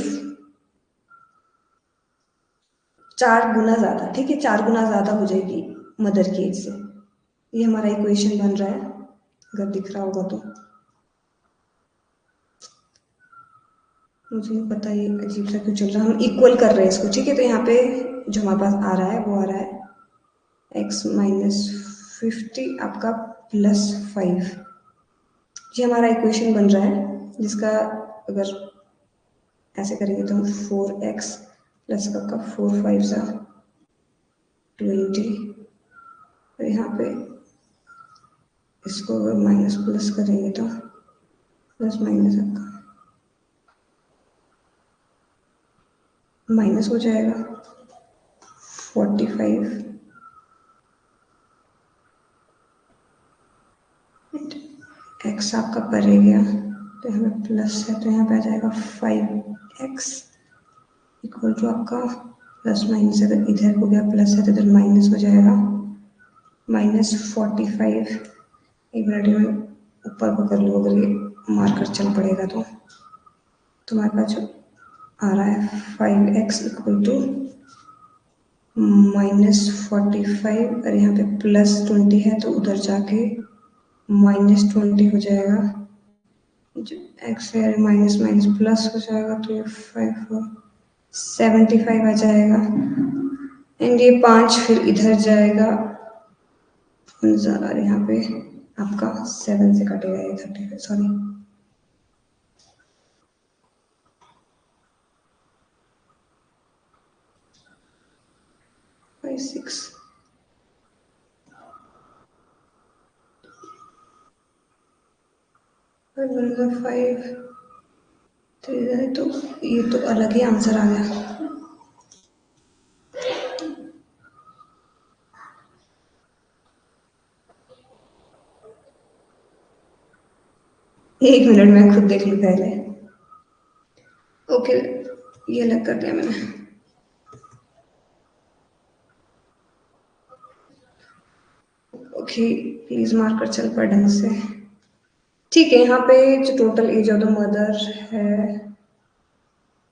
4 गुना ज्यादा। ठीक है, 4 गुना ज्यादा हो जाएगी मदर की एज से। ये हमारा इक्वेशन बन रहा है, अगर दिख रहा होगा तो। मुझे नहीं पता ये अजीब सा क्यों चल रहा है, हम इक्वल कर रहे हैं इसको। ठीक है, तो यहाँ पे जो हमारे पास आ रहा है वो आ रहा है x - 50 आपका +5। ये हमारा इक्वेशन बन रहा है, जिसका अगर ऐसे करेंगे तो हम 4x प्लस का 4 5 20, और यहाँ पे इसको अगर माइनस प्लस करेंगे तो प्लस माइनस आपका माइनस हो जाएगा 45, एक्स आपका परे गया तो यहाँ पे प्लस है, तो यहाँ पे आ जाएगा 5x इक्वल टू आपका प्लस माइनस, अगर इधर हो गया प्लस है तो इधर माइनस हो जाएगा -45। एक मिनट में ऊपर को कर लो, अगर ये मार्कर चल पड़ेगा तो तुम्हारे पास जो आ रहा है 5x इक्वल टू -45, और यहाँ पे +20 है तो उधर जाके -20 हो जाएगा। जो x है माइनस माइनस प्लस हो जाएगा, तो ये 75 आ जाएगा, एंड ये 5 फिर इधर जाएगा, और यहाँ पे आपका 7 से कटेगा ये 35, सॉरी। 5 6 और 5 तो ये तो अलग ही आंसर आ गया। एक मिनट में खुद देख लूँ पहले। ओके, ये अलग कर दिया मैंने। ओके, प्लीज मार्कर चल पड़ ढंग से। ठीक है, यहाँ पे जो total age of the mother है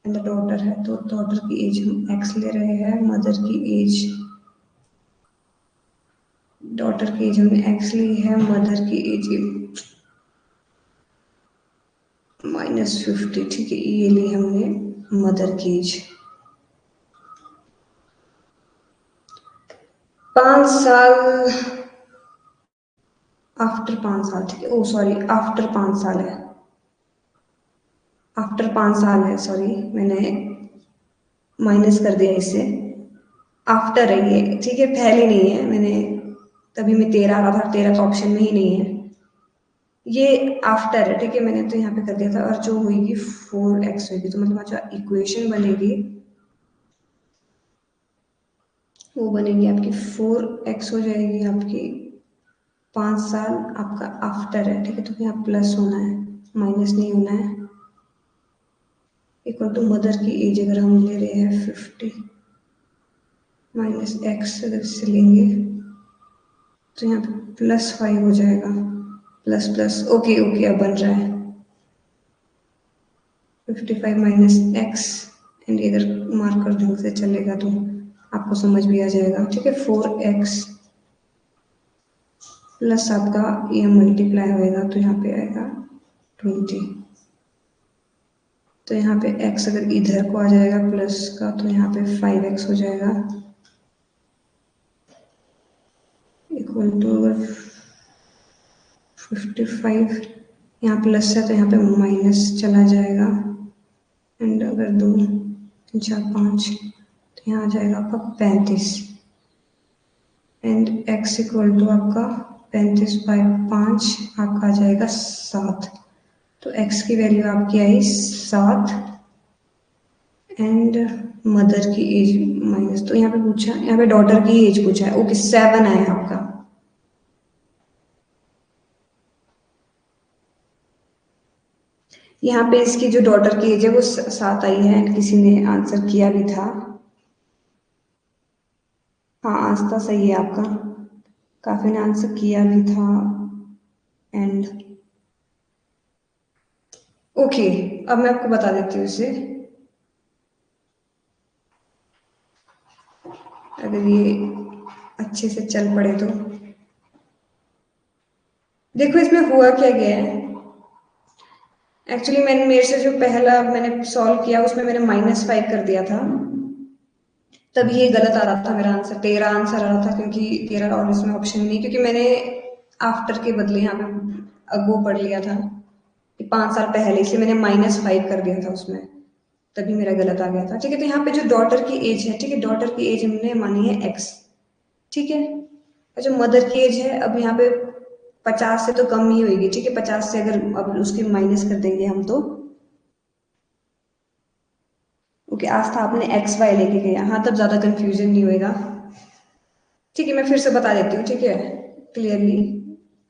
एंड द डॉटर है, तो डॉटर की एज हम एक्स ले रहे हैं, मदर की एज, डॉटर की एज हमने एक्स ली है, मदर की एज -50। ठीक है, ये ली हमने मदर की एज। 5 साल आफ्टर 5 साल, ठीक है, ओ सॉरी, आफ्टर 5 साल है, आफ्टर 5 साल है, सॉरी मैंने माइनस कर दिया इसे। आफ्टर है ये, ठीक है, पहले नहीं है, मैंने तभी मैं 13 आ रहा था, 13 का ऑप्शन में ही नहीं है, ये आफ्टर है, ठीक है, मैंने तो यहाँ पे कर दिया था। और जो होगी 4x होगी, तो मतलब जो इक्वेशन बनेगी वो बनेगी आपकी 4x हो जाएगी आपकी। 5 साल आपका आफ्टर है, ठीक है, तो यहाँ प्लस होना है, माइनस नहीं होना है। इक्वल टू मदर की एज अगर हम ले रहे हैं 50 -x अगर इससे लेंगे तो यहाँ पे +5 हो जाएगा, प्लस प्लस, ओके ओके, अब बन रहा है 55 -x। एंड अगर मार्कर ढंग से चलेगा तो आपको समझ भी आ जाएगा, ठीक है। 4x प्लस आपका ये मल्टीप्लाई होएगा तो यहाँ पे आएगा 20। तो यहाँ पे x अगर इधर को आ जाएगा प्लस का, तो यहाँ पे 5x हो जाएगा, इक्वल टू 55, यहाँ प्लस है तो यहाँ पे माइनस चला जाएगा। एंड अगर 2 3 4 5 तो यहाँ आ जाएगा आपका 35। एंड x इक्वल टू आपका 35/5 आपका आ जाएगा 7। तो x की वैल्यू आपकी आई 7 एंड मदर की एज माइनस, तो यहाँ पे पूछा, यहाँ पे डॉटर की एज पूछा है, ओके 7 आया आपका। यहाँ पे इसकी जो डॉटर की एज है वो 7 आई है, किसी ने आंसर किया भी था। हाँ, आंसर सही है आपका, काफी ने आंसर किया भी था। एंड ओके, अब मैं आपको बता देती हूँ इसे, अगर ये अच्छे से चल पड़े तो। देखो इसमें हुआ क्या गया है, एक्चुअली मैंने मेरे से जो पहला मैंने सॉल्व किया उसमें मैंने -5 कर दिया था, तभी ये गलत आ रहा था मेरा आंसर, 13 आंसर आ रहा था, क्योंकि 13 और इसमें ऑप्शन नहीं, क्योंकि मैंने आफ्टर के बदले यहाँ पे वो पढ़ लिया था 5 साल पहले, इसलिए मैंने -5 कर दिया था उसमें, तभी मेरा गलत आ गया था। ठीक है, तो यहाँ पे जो डॉटर की एज है, ठीक है, डॉटर की एज हमने मानी है x, ठीक है, और जो मदर की एज है, अब यहाँ पे 50 से तो कम ही होगी, ठीक है, 50 से अगर अब उसके माइनस कर देंगे हम तो ओके, आज था आपने एक्स वाई लेके गया, हाँ तब ज्यादा कंफ्यूजन नहीं होएगा। ठीक है, मैं फिर से बता देती हूँ, ठीक है, क्लियरली।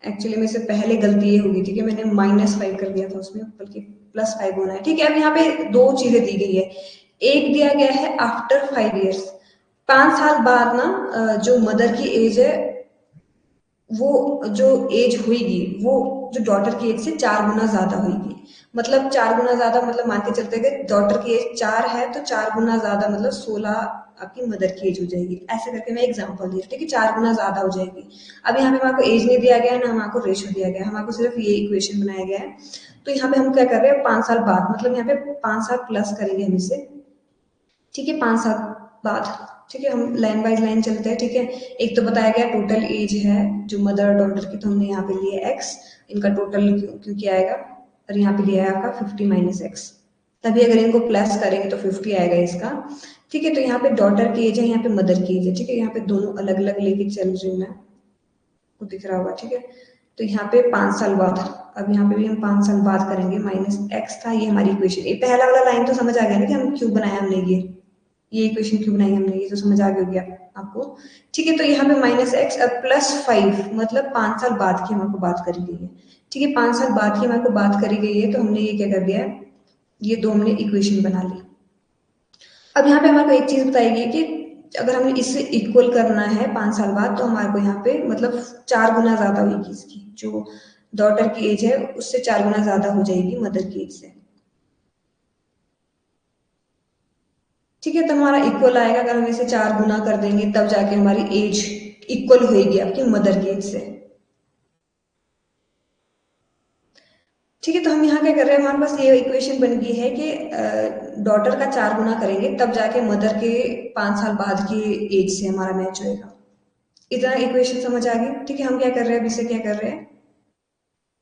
एक्चुअली मेरे से पहले गलती ये होगी, ठीक है, मैंने -5 कर दिया था उसमें, बल्कि +5 होना है। ठीक है, अब यहाँ पे दो चीजें दी गई है, एक दिया गया है आफ्टर 5 ईयर्स, 5 साल बाद ना जो मदर की एज है, वो जो एज होगी वो जो डॉटर की एज से 4 गुना ज्यादा होगी। मतलब 4 गुना ज्यादा, मतलब मान के चलते हैं डॉटर की एज 4 है तो 4 गुना ज्यादा मतलब 16 आपकी मदर की एज हो जाएगी। ऐसे करके मैं एग्जांपल दी, ठीक है, 4 गुना ज्यादा हो जाएगी। अब यहाँ पे हमारे एज नहीं दिया गया है, ना हमारे रेशो दिया गया है, हमारे सिर्फ ये इक्वेशन बनाया गया है। तो यहाँ पे हम क्या कर रहे हैं, 5 साल बाद, मतलब यहाँ पे 5 साल प्लस करेंगे हम इसे, ठीक है, 5 साल बाद। ठीक है, हम लाइन बाय लाइन चलते हैं, ठीक है। एक तो बताया गया टोटल एज है जो मदर और डॉटर की, तो हमने यहाँ पे लिया एक्स, इनका टोटल क्योंकि आएगा, और यहाँ पे दिया है आपका 50 - x, तभी अगर इनको प्लस करेंगे तो 50 आएगा इसका। ठीक है, तो यहाँ पे डॉटर की एज है, यहाँ पे मदर की एज है, ठीक है, यहाँ पे दोनों अलग अलग लेके चल रही हूँ मैं, को दिख रहा होगा, ठीक है। तो यहाँ पे 5 साल बाद, अब यहाँ पे भी हम 5 साल बाद करेंगे, माइनस एक्स था, ये हमारी इक्वेशन, ये पहला वाला लाइन तो समझ आ गया ना कि हम क्यों बनाया हमने ये इक्वेशन क्यों बनाई हमने, ये तो समझ आ गया होगी आपको। ठीक है, तो यहाँ पे माइनस एक्स अब प्लस 5, मतलब 5 साल बाद की हमारे को बात करी गई है। ठीक है, 5 साल बाद की हमारे को बात करी गई है, तो हमने ये क्या कर दिया, ये दो हमने इक्वेशन बना ली। अब यहाँ पे हमारे को एक चीज बताएगी कि अगर हमें इससे इक्वल करना है 5 साल बाद, तो हमारे को यहाँ पे मतलब 4 गुना ज्यादा होगी इसकी, जो डॉटर की एज है उससे 4 गुना ज्यादा हो जाएगी मदर की एज से। ठीक है, तो हमारा इक्वल आएगा, अगर हम इसे 4 गुना कर देंगे तब जाके हमारी एज इक्वल होगी आपकी मदर की एज से। ठीक है, तो हम यहाँ क्या कर रहे हैं, हमारे पास ये इक्वेशन बन गई है कि डॉटर का 4 गुना करेंगे तब जाके मदर के 5 साल बाद की एज से हमारा मैच होएगा। इतना इक्वेशन समझ आ गई। ठीक है, हम क्या कर रहे हैं, अब इसे क्या कर रहे हैं,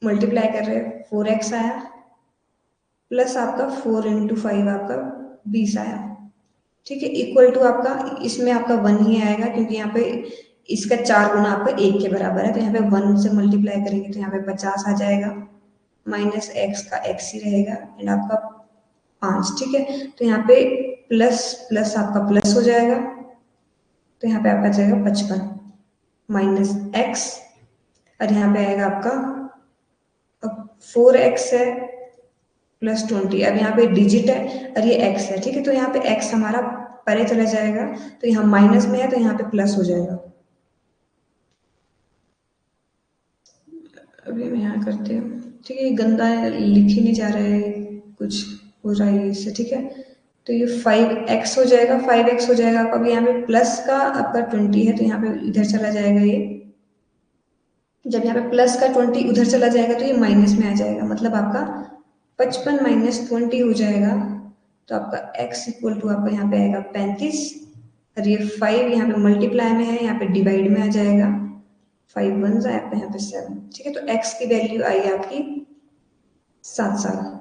मल्टीप्लाई कर रहे हैं, 4x आया प्लस आपका 4 × 5 आपका 20 आया। ठीक है, इक्वल टू आपका, इसमें आपका 1 ही आएगा क्योंकि यहाँ पे इसका 4 गुना आपका 1 के बराबर है, तो यहाँ पे 1 से मल्टीप्लाई करेंगे तो यहाँ पे 50 आ जाएगा, माइनस एक्स का एक्स ही रहेगा, एंड आपका 5। ठीक है, तो यहाँ पे प्लस प्लस आपका प्लस हो जाएगा, तो यहाँ पे आपका जाएगा 55 माइनस एक्स, और यहाँ पे आएगा आपका, अब 4x है प्लस 20, अब यहाँ पे डिजिट है और ये x है। ठीक है, तो यहाँ पे x हमारा परे चला जाएगा, तो यहाँ माइनस में है तो यहाँ पे प्लस हो जाएगा। अभी मैं यहाँ करती हूँ। ठीक है, ये गंदा है, लिख ही नहीं जा रहा है, कुछ हो रहा है इससे। ठीक है, तो ये 5x हो जाएगा, 5x हो जाएगा आपका, अभी यहाँ पे प्लस का आपका 20 है तो यहाँ पे इधर चला जाएगा ये, जब यहाँ पे प्लस का 20 उधर चला जाएगा तो ये माइनस में आ जाएगा, मतलब आपका 55 माइनस 20 हो जाएगा, तो आपका x इक्वल टू आपका यहाँ पे आएगा 35, और ये 5 यहाँ पे मल्टीप्लाई में है, यहाँ पे डिवाइड में आ जाएगा, 5 वन है आपका यहाँ पे 7। ठीक है, तो x की वैल्यू आई आपकी 7 साल।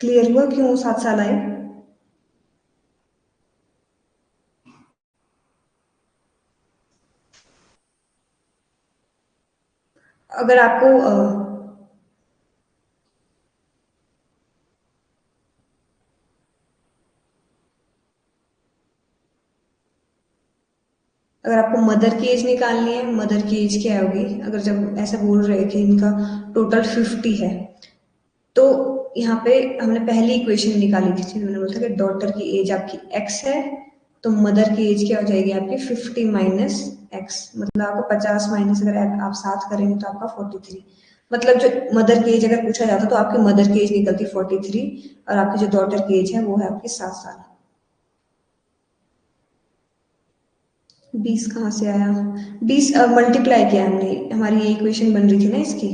क्लियर हुआ क्यों 7 साल आए? अगर आपको अगर आपको मदर की एज निकालनी है, मदर की एज क्या होगी, अगर जब ऐसा बोल रहे कि इनका टोटल 50 है, तो यहाँ पे हमने पहली इक्वेशन निकाली थी जिसमें मैंने बोला था कि डॉटर की एज आपकी x है, तो मदर की एज क्या हो जाएगी आपकी 50 माइनस एक्स, मतलब आपको 50 माइनस अगर आप 7 करेंगे तो आपका 43, मतलब जो मदर की एज अगर पूछा जाता तो आपकी मदर की एज निकलती 43, और आपकी जो डॉटर की एज है वो है आपकी 7 साल। 20 कहाँ से आया, 20 मल्टीप्लाई किया हमने, हमारी ये इक्वेशन बन रही थी ना इसकी,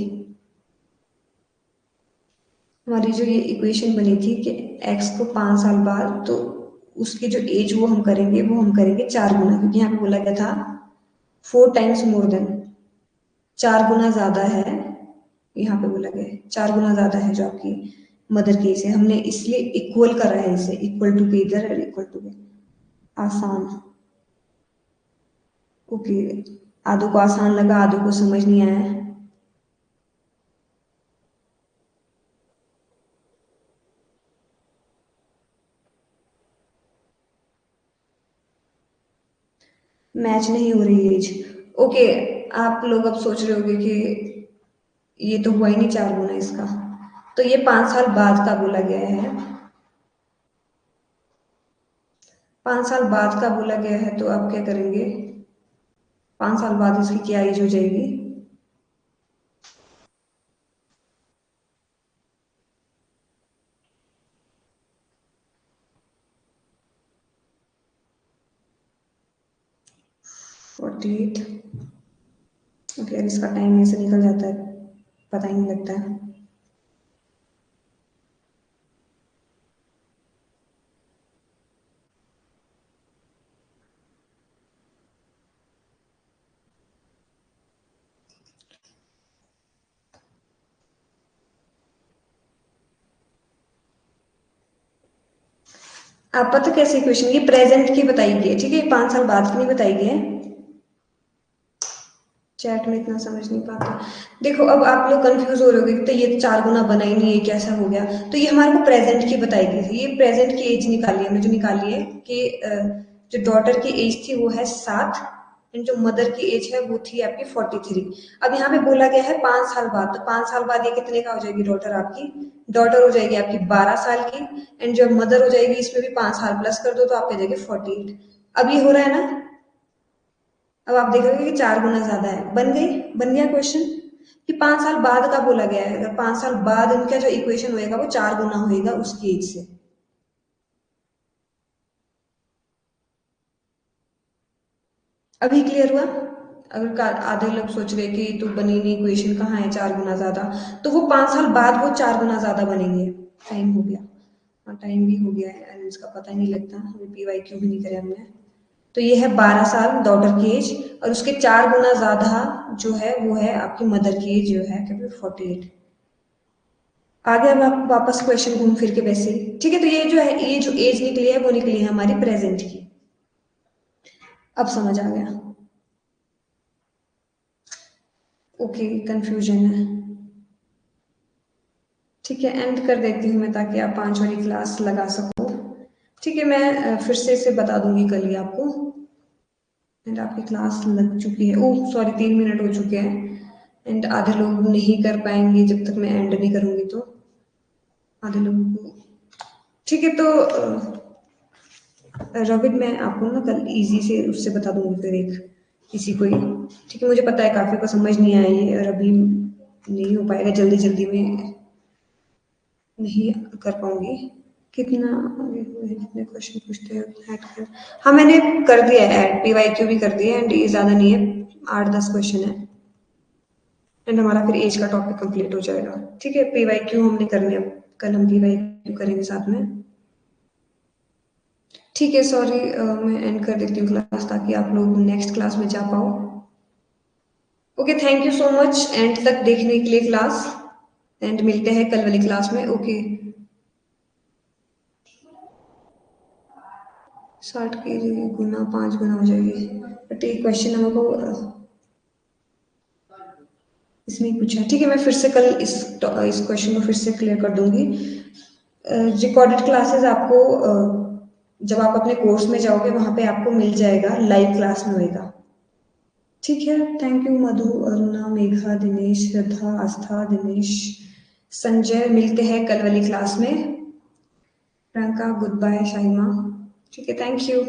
हमारी जो ये इक्वेशन बनी थी कि x को 5 साल बाद, तो उसकी जो एज वो हम करेंगे 4 गुना, क्योंकि यहाँ पे बोला गया था 4 टाइम्स मोर देन, 4 गुना ज्यादा है, यहाँ पे बोला गया है 4 गुना ज्यादा है जो आपकी मदर की एज है, हमने इसलिए इक्वल करा है इसे, इक्वल टू के इधर और इक्वल टू के, आसान। ओके, आधो को आसान लगा, आधो को समझ नहीं आया। मैच नहीं हो रही एज, ओके। आप लोग अब सोच रहे होगे कि ये तो हुआ ही नहीं 4 गुना इसका, तो ये 5 साल बाद का बोला गया है, 5 साल बाद का बोला गया है, तो आप क्या करेंगे, 5 साल बाद इसकी क्या एज हो जाएगी, फोर्टी एट। ओके, यार इसका टाइम ऐसे निकल जाता है, पता ही नहीं लगता है। आप पता कैसे इक्वेशन, ये प्रेजेंट की बताई गई है, ठीक है, 5 साल बाद की नहीं बताई गई है। चैट में इतना समझ नहीं पाते। देखो अब आप लोग कंफ्यूज हो रहे हो तो ये 4 गुना बना ही नहीं है, कैसा हो गया, तो ये हमारे को प्रेजेंट की बताई गई थी, ये प्रेजेंट की एज निकाली है, हमने जो निकाली है कि जो डॉटर की एज थी वो है 7 एंड जो मदर की एज है वो थी आपकी 43। अब यहाँ पे बोला गया है 5 साल बाद, तो 5 साल बाद ये कितने का हो जाएगी डॉटर आपकी, डॉटर हो जाएगी आपकी 12 साल की एंड जो मदर हो जाएगी इसमें भी 5 साल प्लस कर दो तो आपके जाएगी 48। अब ये हो रहा है ना, अब आप देखोगे कि 4 गुना ज्यादा है, बन गया क्वेश्चन, कि 5 साल बाद का बोला गया है, अगर 5 साल बाद इनका जो इक्वेशन होएगा वो 4 गुना होएगा उसकी एज से। अभी क्लियर हुआ? अगर आधे लोग सोच रहे कि तो बनी नहीं इक्वेशन, कहाँ है 4 गुना ज्यादा, तो वो 5 साल बाद वो 4 गुना ज्यादा बनेंगे। टाइम हो गया, हाँ टाइम भी हो गया है, इसका पता नहीं लगता, हमें PYQ भी नहीं करे हमने। तो ये है 12 साल डॉटर की एज, और उसके 4 गुना ज्यादा जो है वो है आपकी मदर की एज जो है 48। आगे अब आप वापस क्वेश्चन घूम फिर के वैसे ही, ठीक है, तो ये जो है ये जो एज निकली है वो निकली है हमारी प्रेजेंट की। अब समझ आ गया? ओके, कंफ्यूजन है, ठीक है, एंड कर देती हूँ मैं ताकि आप 5 वाली क्लास लगा सको। ठीक है, मैं फिर से इसे बता दूंगी कल ही आपको। एंड आपकी क्लास लग चुकी है, ओह सॉरी 3 मिनट हो चुके हैं एंड आधे लोग नहीं कर पाएंगे जब तक मैं एंड नहीं करूंगी, तो आधे लोगों को, ठीक है, तो रविद मैं आपको ना कल इजी से उससे बता दूंगी फिर एक किसी को ही, ठीक है, मुझे पता है काफ़ी को समझ नहीं आई है और अभी नहीं हो पाएगा, जल्दी जल्दी में नहीं कर पाऊंगी। कितना आगे हुए हैं, कितने क्वेश्चन पूछते हैं ऐड कर, हाँ मैंने कर दिया है ऐड, PYQ भी कर दिया है एंड ये ज़्यादा नहीं है, 8-10 क्वेश्चन है एंड हमारा फिर एज का टॉपिक कंप्लीट हो जाएगा। ठीक है, PYQ हमने करने, अब कल हम PYQ करेंगे साथ में। ठीक है, सॉरी मैं एंड कर देती हूँ क्लास ताकि आप लोग नेक्स्ट क्लास में जा पाओ। Okay, thank you so much and तक देखने के लिए क्लास, एंड मिलते हैं कल वाली क्लास में। ओके, 60 के गुना 5 गुना हो जाएगी, बट ये क्वेश्चन हमको इसमें ही पूछा है। ठीक है, मैं फिर से कल इस क्वेश्चन को फिर से क्लियर कर दूंगी। रिकॉर्डेड क्लासेस आपको जब आप अपने कोर्स में जाओगे वहां पे आपको मिल जाएगा, लाइव क्लास में होएगा। ठीक है, थैंक यू मधु, अरुणा, मेघा, दिनेश, श्रद्धा, आस्था, दिनेश, संजय, मिलते हैं कल वाली क्लास में। प्रियंका, गुड बाय, शाहिमा, ठीक है, थैंक यू।